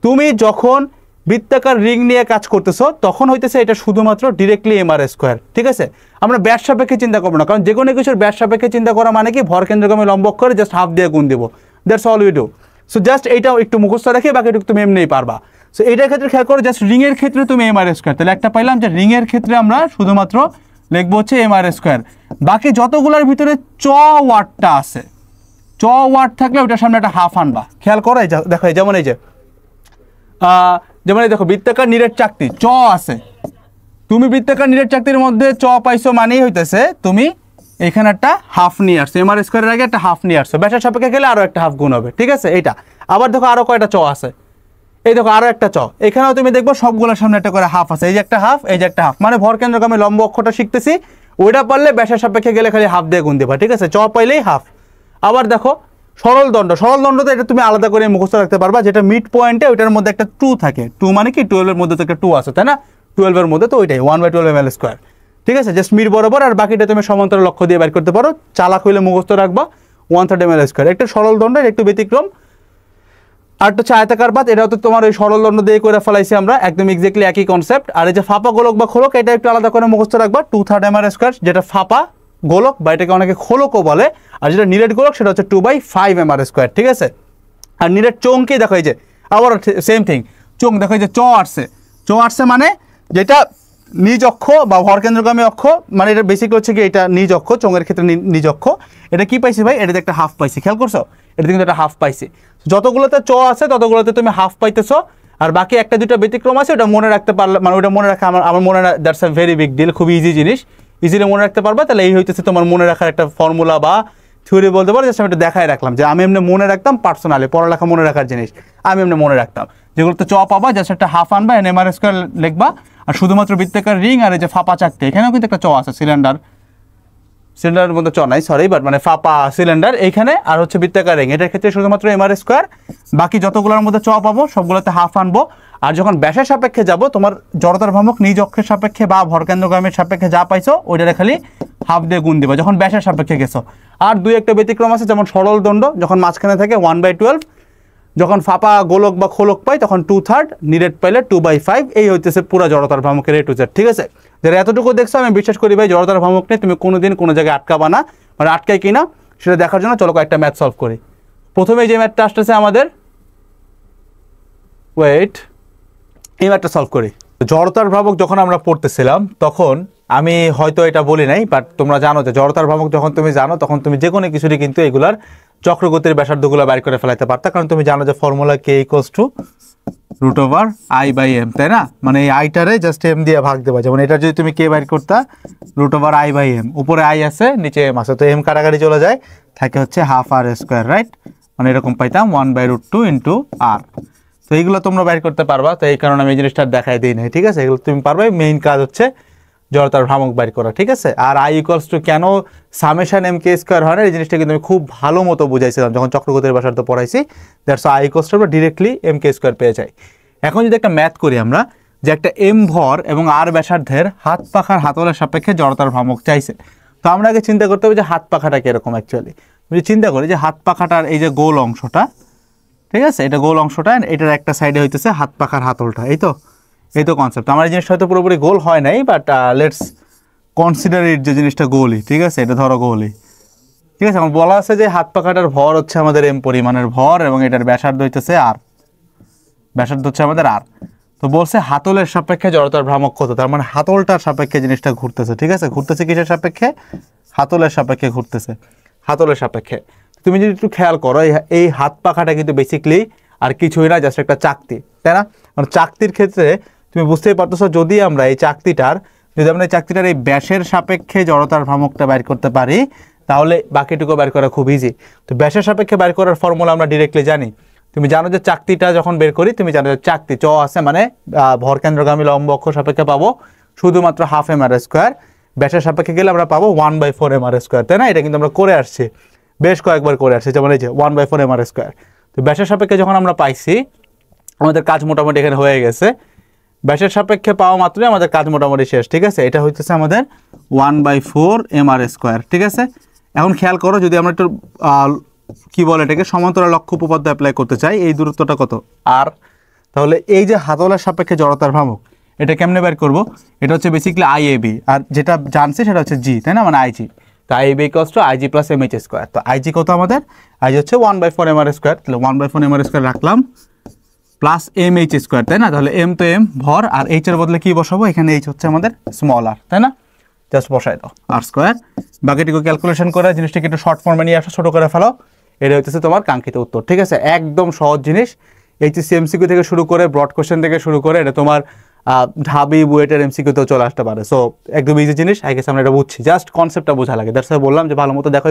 তুমি যখন বৃত্তাকার রিং নিয়ে কাজ করতেছো, তখন হইতেছে এটা শুধুমাত্র ডিরেক্টলি এমআর স্কোয়ার, ঠিক আছে? আমরা ব্যাস সাপেক্ষে চিন্তা করবো না, কারণ যে কোনো কিছুর ব্যাস সাপেক্ষে চিন্তা করা মানে কি, ভর কেন্দ্রগামী লম্ব করে জাস্ট হাফ দিয়ে গুণ দিব, that's all we do. So just এইটাও একটু মুখস্থ রাখি, বাকিটুকু তুমি এমনিই পারবা। সো এইটার ক্ষেত্রে খেয়াল করো, জাস্ট রিংয়ের ক্ষেত্রে তুমি এমআর স্কোয়ার, তাহলে একটা পাইলাম যে রিংয়ের ক্ষেত্রে আমরা শুধুমাত্র লিখবো হচ্ছে এমআর স্কোয়ার। বাকি যতগুলোর ভিতরে চ ওয়ার্ডটা আছে, চ ওয়ার্ড থাকলে ওটার সামনে একটা হাফ আনবা। খেয়াল করো, দেখো যেমন এই যে যেমন এই দেখো বৃত্তাকার নিরেট চাকতি চ আছে, তুমি বৃত্তাকার নিরেট চাকতির মধ্যে চ পাইছো মানেই হইতেছে তুমি এখানে একটা হাফ নিয়ে আসছো, এমআর স্কোয়ারের আগে একটা হাফ নিয়ে আসছো, ব্যাসের সাপেক্ষে গেলে আরও একটা হাফ গুণ হবে, ঠিক আছে? এইটা আবার দেখো আরও কয়টা চ আছে, এই দেখো আরও একটা চ, এখানেও তুমি দেখবো সবগুলোর সামনে একটা করে হাফ আছে, এই যে একটা হাফ, এই যে একটা হাফ, মানে ভর কেন্দ্রগামী লম্ব অক্ষটা শিখতেছি, ওইটা পারলে ব্যাসের সাপেক্ষে গেলে খালি হাফ দিয়ে গুণ দেবা, ঠিক আছে? চ পাইলেই হাফ। আবার দেখো সরল দণ্ড, সরল দণ্ডতে এটা তুমি আলাদা করে মুখস্থ রাখতে পারবা, যেটা মিড পয়েন্টে ওইটার মধ্যে একটা 2 থাকে, 2 মানে কি 12 এর মধ্যে তো একটা 2 আছে, তাই না? 2 12 এর মধ্যে, তো ওইটাই 1/12 ml স্কোয়ার। ঠিক আছে, জাস্ট মিড বরাবর, আর বাকিটা তুমি সমান্তরাল লক্ষ্য দিয়ে বের করতে পারো। চালাক হইলে মুখস্থ রাখবা 1/3 ml স্কোয়ার। একটা সরল দণ্ডের একটু ব্যতিক্রম। আর হচ্ছে আয়তাকার বাদ, এটাও তো তোমার ওই সরল দণ্ড দিয়ে করে ফেলাইছি আমরা, একদম এক্স্যাক্টলি একই কনসেপ্ট। আর এই যে ফাঁপা গোলক বা খোলক, এটা একটু আলাদা করে মুখস্থ রাখবা 2/3 ml স্কোয়ার, যেটা ফাঁপা গোলক বা এটাকে অনেকে খোলকও বলে। আর যেটা নিরেট গোলক সেটা হচ্ছে 2/5 ml স্কোয়ার। ঠিক আছে, আর নিরেট চোঙকে দেখো, এই যে আবার সেম থিং, চোঙ দেখো এই যে চ আসছে মানে যেটা নিজ অক্ষ বা ভরকেন্দ্রগামী অক্ষ, মানে এটা বেসিক্যালি হচ্ছে কি এটা নিজ অক্ষ, চোঙের ক্ষেত্রে নিজ অক্ষ। এটা কি পাইছি ভাই, এটাতে একটা হাফ পাইছি, খেয়াল করছো, এটা কিন্তু একটা হাফ পাইছি। যতগুলোতে চ আছে ততগুলোতে তুমি হাফ পাইতেছো, আর বাকি একটা দুটো ব্যতিক্রম আছে, ওটা মনে রাখতে পারলে, মানে ওটা মনে রাখা আমার মনে that's a very big deal, খুবই ইজি জিনিস, ইজিলি মনে রাখতে পারবা। তাহলে এই হইতেছে তোমার মনে রাখার একটা ফর্মুলা বা থিওরি বলতে পারো। জাস্ট আমি এটা দেখাই রাখলাম যে আমি এমনি মনে রাখতাম, পার্সোনালি পড়ালেখা মনে রাখার জিনিস আমি এমনি মনে রাখতাম। যেগুলোতে চ পাবা জাস্ট একটা হাফ আনবা, এমআর স্কোয়ার লিখবা, আর শুধুমাত্র বৃত্তাকার রিং আর এই যে ফাঁপা চাকতি, এখানেও কিন্তু একটা চ আছে, সিলিন্ডারের মধ্যে চ নাই, সরি, বাট মানে ফাঁপা সিলিন্ডার এইখানে, আর হচ্ছে বৃত্তাকার রিং, এটার ক্ষেত্রে শুধুমাত্র এমআর স্কোয়ার। বাকি যতগুলোর মধ্যে চ পাবো সবগুলোতে হাফ আনবো। আর যখন ব্যাসের সাপেক্ষে যাব, তোমার জড়তার ভ্রামক নিজ অক্ষের সাপেক্ষে বা ভরকেন্দ্রগামীর সাপেক্ষে যা পাইছো ওইটা খালি হাফ দিয়ে গুণ দিবা যখন ব্যাসের সাপেক্ষে গেছো। আর দুই একটা ব্যতিক্রম আছে, যেমন সরল দণ্ড যখন মাঝখানে থাকে 1/12, যখন ফাঁপা গোলক বা খোলক পাই তখন 2/3, নিরেট পাইলে 2/5। এই হইতেছে পুরো জড়তার ভ্রামকের A to Z। ঠিক আছে, যারা এতটুকু দেখছো আমি বিশ্বাস করি ভাই জড়তার ভ্রামক নিয়ে তুমি কোনোদিন কোনো জায়গায় আটকাবা না, মানে আটকাই কিনা সেটা দেখার জন্য চলো কয়েকটা ম্যাথ সলভ করি। প্রথমে যে ম্যাথটা আসতেছে আমাদের, ওয়েট, এই ম্যাথটা সলভ করি। জড়তার ভ্রামক যখন আমরা পড়তেছিলাম তখন আমি হয়তো এটা বলি নাই, বাট তোমরা জানো যে জড়তার ভ্রামক যখন তুমি জানো তখন তুমি যে কোনো কিছুরই কিন্তু এগুলার চক্রগতির ব্যাসার্ধগুলো বাইর করে ফেলাইতে পারতা, কারণ তুমি জানো যে ফর্মুলা K = √I/m, তাই না? মানে এই আইটারে জাস্ট m দিয়ে ভাগ দেবা। যেমন এটা যদি তুমি K বাইর করতা √I/m, উপরে I আছে নিচে m আছে, তো m কাটাকাটি চলে যায়, থাকে হচ্ছে ½ রাইট? মানে এরকম পাইতাম 1/√2 × r। তো এইগুলো তোমরা বাইর করতে পারবা, তো এই কারণে আমি এই জিনিসটা দেখাই দিই নাই। ঠিক আছে, এগুলো তুমি পারবে, মেইন কাজ হচ্ছে জড়তার ভ্রামক বাইর করা। ঠিক আছে, আর I = কেন সামেশন mk² হয় না, এই জিনিসটা কিন্তু আমি খুব ভালো মতো বুঝাইছিলাম যখন চক্রগতির ব্যাসার্ধ পড়াইছি। দ্যাটস I = আমরা ডিরেক্টলি mk² পেয়ে যাই। এখন যদি একটা ম্যাথ করি আমরা, যে একটা m ভর এবং r ব্যাসার্ধের হাত পাখার হাতলের সাপেক্ষে জড়তার ভ্রামক চাইছে, তো আমরা আগে চিন্তা করতে হবে যে হাত পাখাটা কিরকম। অ্যাকচুয়ালি যদি চিন্তা করি যে হাত পাখাটার এই যে গোল অংশটা, ঠিক আছে, এটা গোল অংশটা, এটার একটা সাইডে হইতেছে হাত পাখার হাতলটা, এই তো কনসেপ্ট। আমার এই জিনিসটা হয়তো পুরোপুরি গোল হয় নাই, বাট লেটস কনসিডার ইট যে জিনিসটা গোলই। ঠিক আছে, এটা ধরো গোলই। ঠিক আছে, আমার বলা আছে যে হাত পাখাটার ভর হচ্ছে আমাদের m পরিমাণের ভর এবং এটার ব্যাসার্ধ হইতেছে r, ব্যাসার্ধ হচ্ছে আমাদের r। তো বলছে হাতলের সাপেক্ষে জড়তার ভ্রামক কত, তার মানে হাতলটার সাপেক্ষে জিনিসটা ঘুরতেছে। ঠিক আছে, ঘুরতেছে কিসের সাপেক্ষে? হাতলের সাপেক্ষে ঘুরতেছে, হাতলের সাপেক্ষে। তুমি যদি একটু খেয়াল করো, এই হাত পাখাটা কিন্তু বেসিক্যালি আর কিছুই না, জাস্ট একটা চাকতি, তাই না? মানে চাকতির ক্ষেত্রে তুমি বুঝতেই পারতেছো, যদি আমরা এই চাকতিটার এই ব্যাসের সাপেক্ষে জড়তার ভ্রামকটা বের করতে পারি, তাহলে বাকিটুকু বের করা খুব ইজি। তো ব্যাসের সাপেক্ষে বের করার ফর্মুলা আমরা ডিরেক্টলি জানি। তুমি জানো যে চাকতিটা যখন বের করি, তুমি জানো যে চাকতি চ আছে মানে ভরকেন্দ্রগামী লম্ব অক্ষ সাপেক্ষে পাবো শুধুমাত্র ½ mr², ব্যাসের সাপেক্ষে গেলে আমরা পাবো 1/4 mr², তাই না? এটা কিন্তু আমরা করে আসছি, বেশ কয়েকবার করে আসছি, যেমন এই যে 1/4 mr²। তো ব্যাসের সাপেক্ষে যখন আমরা পাইছি, আমাদের কাজ মোটামুটি এখানে হয়ে গেছে। ব্যাসের সাপেক্ষে পাওয়া মাত্রই আমাদের কাজ মোটামুটি শেষ। ঠিক আছে, এটা হইতেছে আমাদের 1/4 mr²। ঠিক আছে, এখন খেয়াল করো, যদি আমরা একটু কি বলে এটাকে সমান্তরাল লক্ষ্য উপপাদ্য অ্যাপ্লাই করতে চাই, এই দূরত্বটা কত r, তাহলে এই যে হাতলের সাপেক্ষে জড়তার ভ্রামক, এটা কেমনে বের করব? এটা হচ্ছে বেসিক্যালি IAB, আর যেটা জানছি সেটা হচ্ছে g, তাই না? মানে IG। তো IAB = IG + mh²। তো IG কত আমাদের? IG হচ্ছে 1/4 mr², তাহলে 1/4 mr² রাখলাম প্লাস mh², তাই না? তাহলে m তো m ভর, আর h এর বদলে কি বসাবো? এখানে h হচ্ছে আমাদের স্মল r, তাই না? জাস্ট বসাই দাও r²। বাকিটুকু ক্যালকুলেশন করে জিনিসটাকে একটু শর্ট ফর্মে নিয়ে আসো, ছোটো করে ফেলো, এটা হচ্ছে তোমার কাঙ্ক্ষিত উত্তর। ঠিক আছে, একদম সহজ জিনিস। এইচএসসি MCQ থেকে শুরু করে ব্রড কোশ্চেন থেকে শুরু করে এটা তোমার ঢাবি বুয়েটের MCQতেও চলে আসতে পারে। সো একদম ইজি জিনিস, আই গেস আমরা এটা বুঝছি, জাস্ট কনসেপ্টটা বোঝা লাগে। দ্যাটস ওয়াই বললাম যে ভালো মতো দেখো,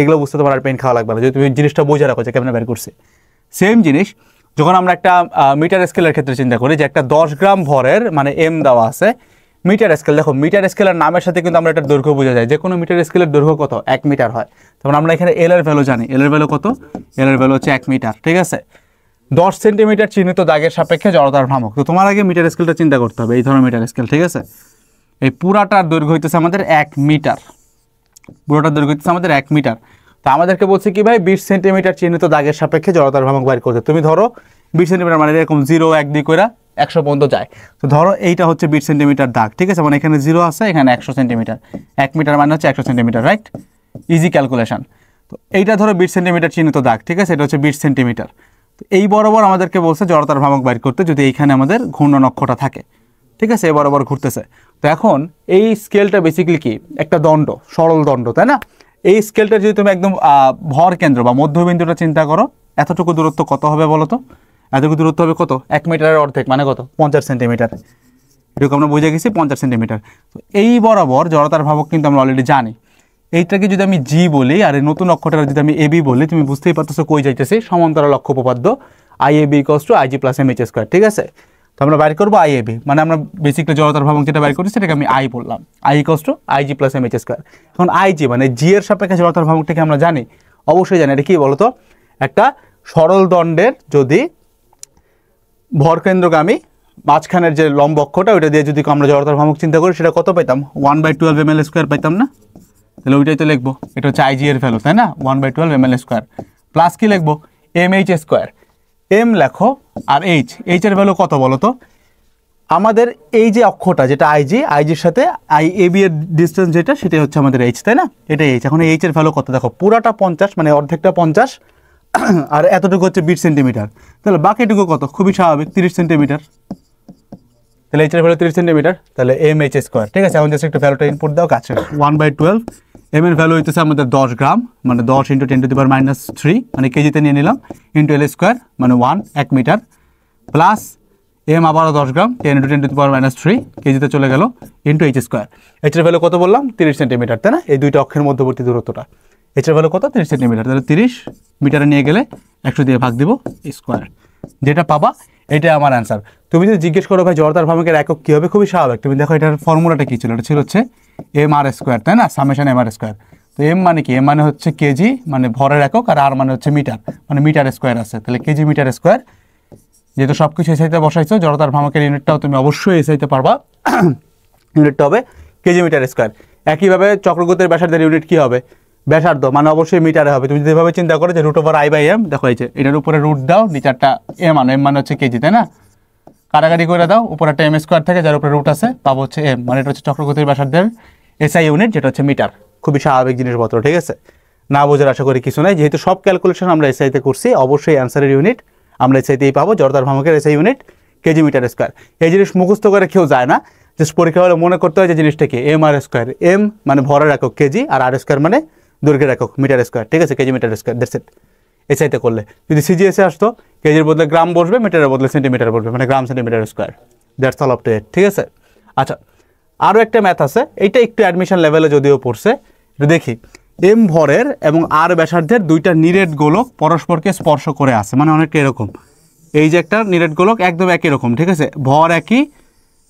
এগুলো বুঝতে তোমার আর পেন খাওয়া লাগবে না, যদি তুমি জিনিসটা বোঝা রাখো যে কেমন বের করছে। সেম জিনিস যখন আমরা একটা মিটার স্কেলের ক্ষেত্রে চিন্তা করি, যে একটা 10 গ্রাম ভরের মানে m দেওয়া আছে, মিটার স্কেল, দেখো মিটার স্কেলের নামের সাথে কিন্তু আমরা এটার দৈর্ঘ্য বোঝা যায়, যে কোনো মিটার স্কেলের দৈর্ঘ্য কত? 1 মিটার হয়। তখন আমরা এখানে L এর ভ্যালু জানি, L এর ভ্যালু কত? L এর ভ্যালু হচ্ছে 1 মিটার। ঠিক আছে, 10 সেন্টিমিটার চিহ্নিত দাগের সাপেক্ষে জড়তার ভ্রামক। তো তোমার আগে মিটার স্কেলটা চিন্তা করতে হবে, এই ধরনের মিটার স্কেল, ঠিক আছে? এই পুরাটার দৈর্ঘ্য হইতেছে আমাদের 1 মিটার, পুরোটার দৈর্ঘ্য হইতেছে আমাদের 1 মিটার। তো আমাদেরকে বলছে কি ভাই 20 সেন্টিমিটার চিহ্নিত দাগের সাপেক্ষে জড়তার ভ্রামক বাইর করতে। তুমি ধরো 20 সেন্টিমিটার মানে এরকম 0 1 2 করে 100 পর্যন্ত যায়। তো ধরো এইটা হচ্ছে 20 সেন্টিমিটার দাগ, ঠিক আছে? মানে এখানে 0 আছে, এখানে 100 সেন্টিমিটার, 1 মিটার মানে হচ্ছে 100 সেন্টিমিটার, রাইট? Easy calculation. তো এইটা ধরো 20 সেন্টিমিটার চিহ্নিত দাগ, ঠিক আছে? এটা হচ্ছে 20 সেন্টিমিটার। তো এই বরাবর আমাদেরকে বলছে জড়তার ভ্রামক বাইর করতে যদি এইখানে আমাদের ঘূর্ণন অক্ষটা থাকে, ঠিক আছে? এই বরাবর ঘুরতেছে। তো এখন এই স্কেলটা বেসিক্যালি কি একটা দণ্ড, সরল দণ্ড, তাই না? এই স্কেলটা যদি তুমি একদম ভর কেন্দ্র বা মধ্যবিন্দুটা চিন্তা করো, এতটুকু দূরত্ব কত হবে বলো তো? এতটুকু দূরত্ব হবে কত? 1 মিটারের অর্ধেক মানে কত? 50 সেন্টিমিটার। এটুকু আমরা বুঝে গেছি 50 সেন্টিমিটার। তো এই বরাবর জড়তার ভ্রামক কিন্তু আমরা অলরেডি জানি। এইটাকে যদি আমি জি বলি আর এই নতুন অক্ষরটা যদি আমি এবি বলি, তুমি বুঝতেই পারতেছো কই যাইতেছি, সমান্তরাল অক্ষ উপপাদ্য IAB equals to IG plus MH square, ঠিক আছে? তো আমরা বাইর করবো আইএবি, মানে আমরা বেসিক্যালি জড়তার ভ্রামক যেটা বাইর করছি সেটাকে আমি আই বললাম, I equals to IG plus MH square. এখন আইজি মানে জি এর সাপেক্ষে জড়তার ভ্রামকটাকে আমরা জানি, অবশ্যই জানি। এটা কি বলতো? একটা সরল দণ্ডের যদি ভরকেন্দ্রগামী মাঝখানের যে লম্ব অক্ষটা ওইটা দিয়ে যদি আমরা জড়তার ভ্রামক চিন্তা করি, সেটা কত পাইতাম? 1/12 ml স্কয়ার পাইতাম না? তাহলে ওইটাই তো লিখবো, এটা হচ্ছে আইজি এর ভ্যালু, তাই না? 1/12 ml স্কয়ার প্লাস কি লিখবো? MH square. এম লেখো আর এইচ এর ভ্যালু কত বলো তো? আমাদের এই যে অক্ষটা যেটা আইজি, আইজির সাথে আই এবি এর ডিস্টেন্স যেটা, সেটাই হচ্ছে আমাদের এইচ, তাই না? এটাই এইচ। এখন এইচ এর ভ্যালু কত দেখো, পুরাটা 50 মানে অর্ধেকটা 50 আর এতটুকু হচ্ছে 20 সেন্টিমিটার। তাহলে বাকিটুকু কত? খুবই স্বাভাবিক, 30 সেন্টিমিটার। তাহলে এইচ এর ভ্যালু 30 সেন্টিমিটার, তাহলে এম এইচ স্কোয়ার, ঠিক আছে? এখন জাস্ট একটু ভ্যালুটা ইনপুট দাও, কাছে 1/12 এম এর ভ্যালু হইতেছে আমাদের 10 গ্রাম, মানে 10 × 10⁻³ মানে কেজিতে নিয়ে নিলাম, ইন্টু এল স্কোয়ার মানে 1 মিটার, প্লাস এম আবারও 10 গ্রাম, 10 × 10⁻³ কেজিতে চলে গেল, ইন্টু এইচ স্কোয়ার। এইচ এর ভ্যালু কত বললাম? 30 সেন্টিমিটার, তাই না? এই দুইটা অক্ষের মধ্যবর্তী দূরত্বটা। এইচ এর ভ্যালু কত? 30 সেন্টিমিটার। তাহলে 30 মিটারে নিয়ে গেলে 100 দিয়ে ভাগ দিব স্কোয়ার, যেটা পাবা এটাই আমার অ্যান্সার। তুমি যদি জিজ্ঞেস করো ভাই জড়তার ভ্রামকের একক কী হবে, খুবই স্বাভাবিক। তুমি দেখো এটার ফর্মুলাটা কী ছিল? এটা ছিল হচ্ছে এম আর স্কোয়ার, তাই না? Summation M R square. তো এম মানে কি? এম মানে হচ্ছে কেজি, মানে ভরের একক, আর আর মানে হচ্ছে মিটার, মানে মিটার স্কোয়ার আছে। তাহলে কেজি মিটার স্কোয়ার, যেহেতু সব কিছু এসআইতে বসাইছো, জড়তার ভ্রামকের ইউনিটটাও তুমি অবশ্যই এসআইতে পারবা। ইউনিটটা হবে কেজি মিটার স্কোয়ার। একইভাবে চক্রগতির ব্যাসার্ধের ইউনিট কী হবে? ব্যাসার্ধ মানে অবশ্যই মিটারে হবে। তুমি যেভাবে চিন্তা করো যে √/I/m, দেখো এই যে এটার উপরে রুট দাও, নিচারটা এম আনো, এম মানে হচ্ছে কেজি, তাই না? কাটাকাটি করে দাও, উপরে একটা এম স্কোয়ার থাকে যার উপরে রুট আছে, পাবো হচ্ছে এম, মানে এটা হচ্ছে চক্রগতির ব্যাসার্ধের এসআই ইউনিট, যেটা হচ্ছে মিটার। খুবই স্বাভাবিক জিনিসপত্র, ঠিক আছে? না বোঝার আশা করি কিছু নাই। যেহেতু সব ক্যালকুলেশন আমরা এসআইতে করছি, অবশ্যই অ্যান্সারের ইউনিট আমরা এসআইতেই পাবো। জড়তার ভ্রামকের SI unit KG metre square. এই জিনিস মুখস্থ করে কেউ যায় না, জাস্ট পরীক্ষা হলে মনে করতে হয় যে জিনিসটাকে এম আর স্কোয়ার। এম মানে ভরের একক কেজি, আর আর স্কোয়ার মানে দৈর্ঘ্যের একক মিটার স্কোয়ার, ঠিক আছে? KG metre square, that's it. এসআইতে করলে যদি সিজিএসে আসতো, কেজির বদলে গ্রাম বসবে, মিটারের বদলে সেন্টিমিটার বসবে, মানে gram centimetre square. That's all up to it, ঠিক আছে? আচ্ছা, আরও একটা ম্যাথ আছে, এইটা একটু অ্যাডমিশন লেভেলে যদিও পড়ছে, একটু দেখি। এম ভরের এবং আর ব্যাসার্ধের দুইটা নিরেট গোলক পরস্পরকে স্পর্শ করে আছে, মানে অনেকটা এরকম। এই যে একটা নিরেট গোলক একদম একই রকম, ঠিক আছে? ভর একই,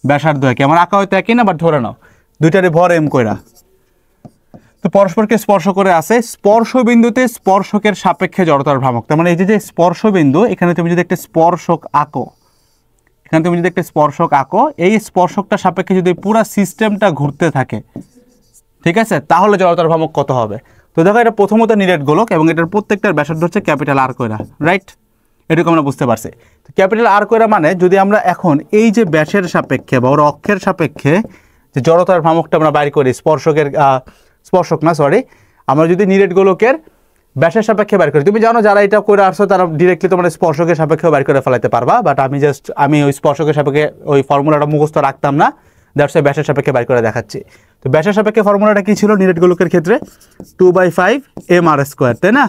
ব্যাসার্ধ একই। আমার আঁকা হয়তো একই না, বাট ধরে নাও দুইটারই ভর এম কইরা, তো পরস্পরকে স্পর্শ করে আছে। স্পর্শ বিন্দুতে স্পর্শকের সাপেক্ষে জড়তার ভ্রামক, তার মানে এই যে স্পর্শ বিন্দু, এখানে তুমি যদি একটা স্পর্শক আঁকো, এখানে তুমি যদি একটা স্পর্শক আঁকো, এই স্পর্শকটার সাপেক্ষে যদি পুরো সিস্টেমটা ঘুরতে থাকে, ঠিক আছে, তাহলে জড়তার ভ্রামক কত হবে? তো দেখো এটা প্রথমত নিরেট গোলক এবং এটার প্রত্যেকটার ব্যাসার্ধ হচ্ছে ক্যাপিটাল আর কইরা, রাইট? এটুকু আমরা বুঝতে পারছি। তো ক্যাপিটাল আর কইরা মানে যদি আমরা এখন এই যে ব্যাসের সাপেক্ষে বা ওর অক্ষের সাপেক্ষে যে জড়তার ভ্রামকটা আমরা বাইর করি, আমরা যদি নিরেট গোলকের ব্যাসের সাপেক্ষে বাইর করি, তুমি জানো যারা এটা করে আসছো তারা ডিরেক্টলি তোমার স্পর্শকের সাপেক্ষে বাইর করে ফেলাতে পারবা, বাট আমি ওই স্পর্শকের সাপেক্ষে ওই ফর্মুলাটা মুখস্থ রাখতাম না, দ্যাটস ওয়াই ব্যাসের সাপেক্ষে বাইর করে দেখাচ্ছি। তো ব্যাসের সাপেক্ষে ফর্মুলাটা কি ছিল নিরেট গোলকের ক্ষেত্রে? 2/5 mr স্কোয়ার, তাই না?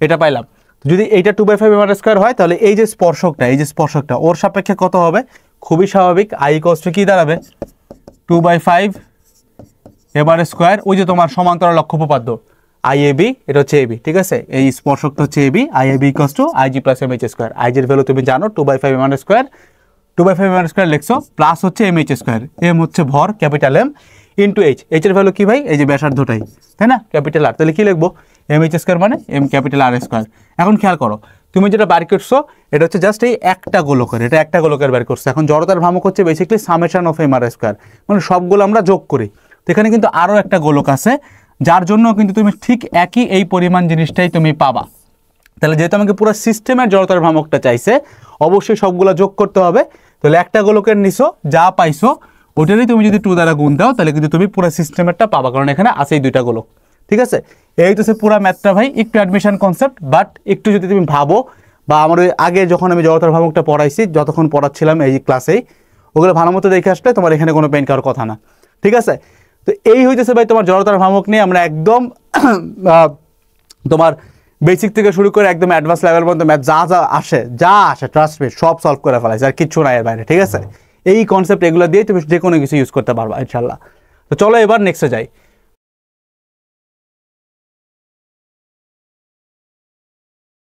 এটা পাইলাম। যদি এইটা 2/5 mr স্কোয়ার হয়, তাহলে এই যে স্পর্শকটা ওর সাপেক্ষে কত হবে? খুবই স্বাভাবিক, আই ইকুয়ালস টু কি দাঁড়াবে? 2/5 mr স্কোয়ার। ওই যে তোমার সমান্তরাল অক্ষ উপপাদ্য আইএবি, এটা হচ্ছে এবি, ঠিক আছে? এই স্পর্শকটা হচ্ছে AB, IAB equals to IG plus MH square. আইজির ভ্যালু তুমি জানো 2/5 mr স্কোয়ার, 2/5 mr স্কোয়ার লিখছো, প্লাস হচ্ছে এমএইচ স্কোয়ার। এম হচ্ছে ভর, ক্যাপিটাল এম, ইন্টু এইচ। এইচের ভ্যালু কি ভাই? এই যে ব্যাসার্ধটাই, তাই না? Capital R. তাহলে কি লিখবো? এমএইচ স্কোয়ার মানে এম ক্যাপিটাল আর স্কোয়ার। এখন খেয়াল করো, তুমি যেটা বার করছো এটা হচ্ছে জাস্ট এই একটা গোলকের, এটা একটা গোলকের বার করছো। এখন জড়তার ভ্রামক হচ্ছে basically summation of M R square, মানে সবগুলো আমরা যোগ করি। তো এখানে কিন্তু আরও একটা গোলক আছে, যার জন্য কিন্তু তুমি ঠিক একই এই পরিমাণ জিনিসটাই তুমি পাবা। তাহলে যেহেতু আমাকে পুরো সিস্টেমের জড়তার ভ্রামকটা চাইছে, অবশ্যই সবগুলো যোগ করতে হবে। তাহলে একটা গোলকের নিছো যা পাইছো ওটারই তুমি যদি 2 দ্বারা গুণ দাও তাহলে কিন্তু তুমি পুরো সিস্টেমেরটা পাবা, কারণ এখানে আছে এই দুইটা গোলক। ঠিক আছে, এই তো পুরো ম্যাথটা ভাই, একটু অ্যাডমিশন কনসেপ্ট, বাট একটু যদি তুমি ভাবো, বা আমার ওই আগে যখন আমি জড়তার ভ্রামকটা পড়াইছি, যতক্ষণ পড়াচ্ছিলাম এই ক্লাসেই, ওগুলো ভালো মতো দেখে আসলে তোমার এখানে কোনো পেন খাওয়ার কথা না। ঠিক আছে, তো এই হইতেছে ভাই তোমার জড়তার ভ্রামক নিয়ে আমরা একদম তোমার বেসিক থেকে শুরু করে একদম অ্যাডভান্স লেভেল পর্যন্ত ম্যাথ যা আসে ট্রাস্ট মি সব সলভ করে ফেলাইছে, আর কিচ্ছু নাই এর বাইরে। ঠিক আছে, এই কনসেপ্ট এগুলো দিয়ে তুমি যে কোনো কিছু ইউজ করতে পারবা ইনশাল্লাহ। তো চলো এবার নেক্সটে যাই।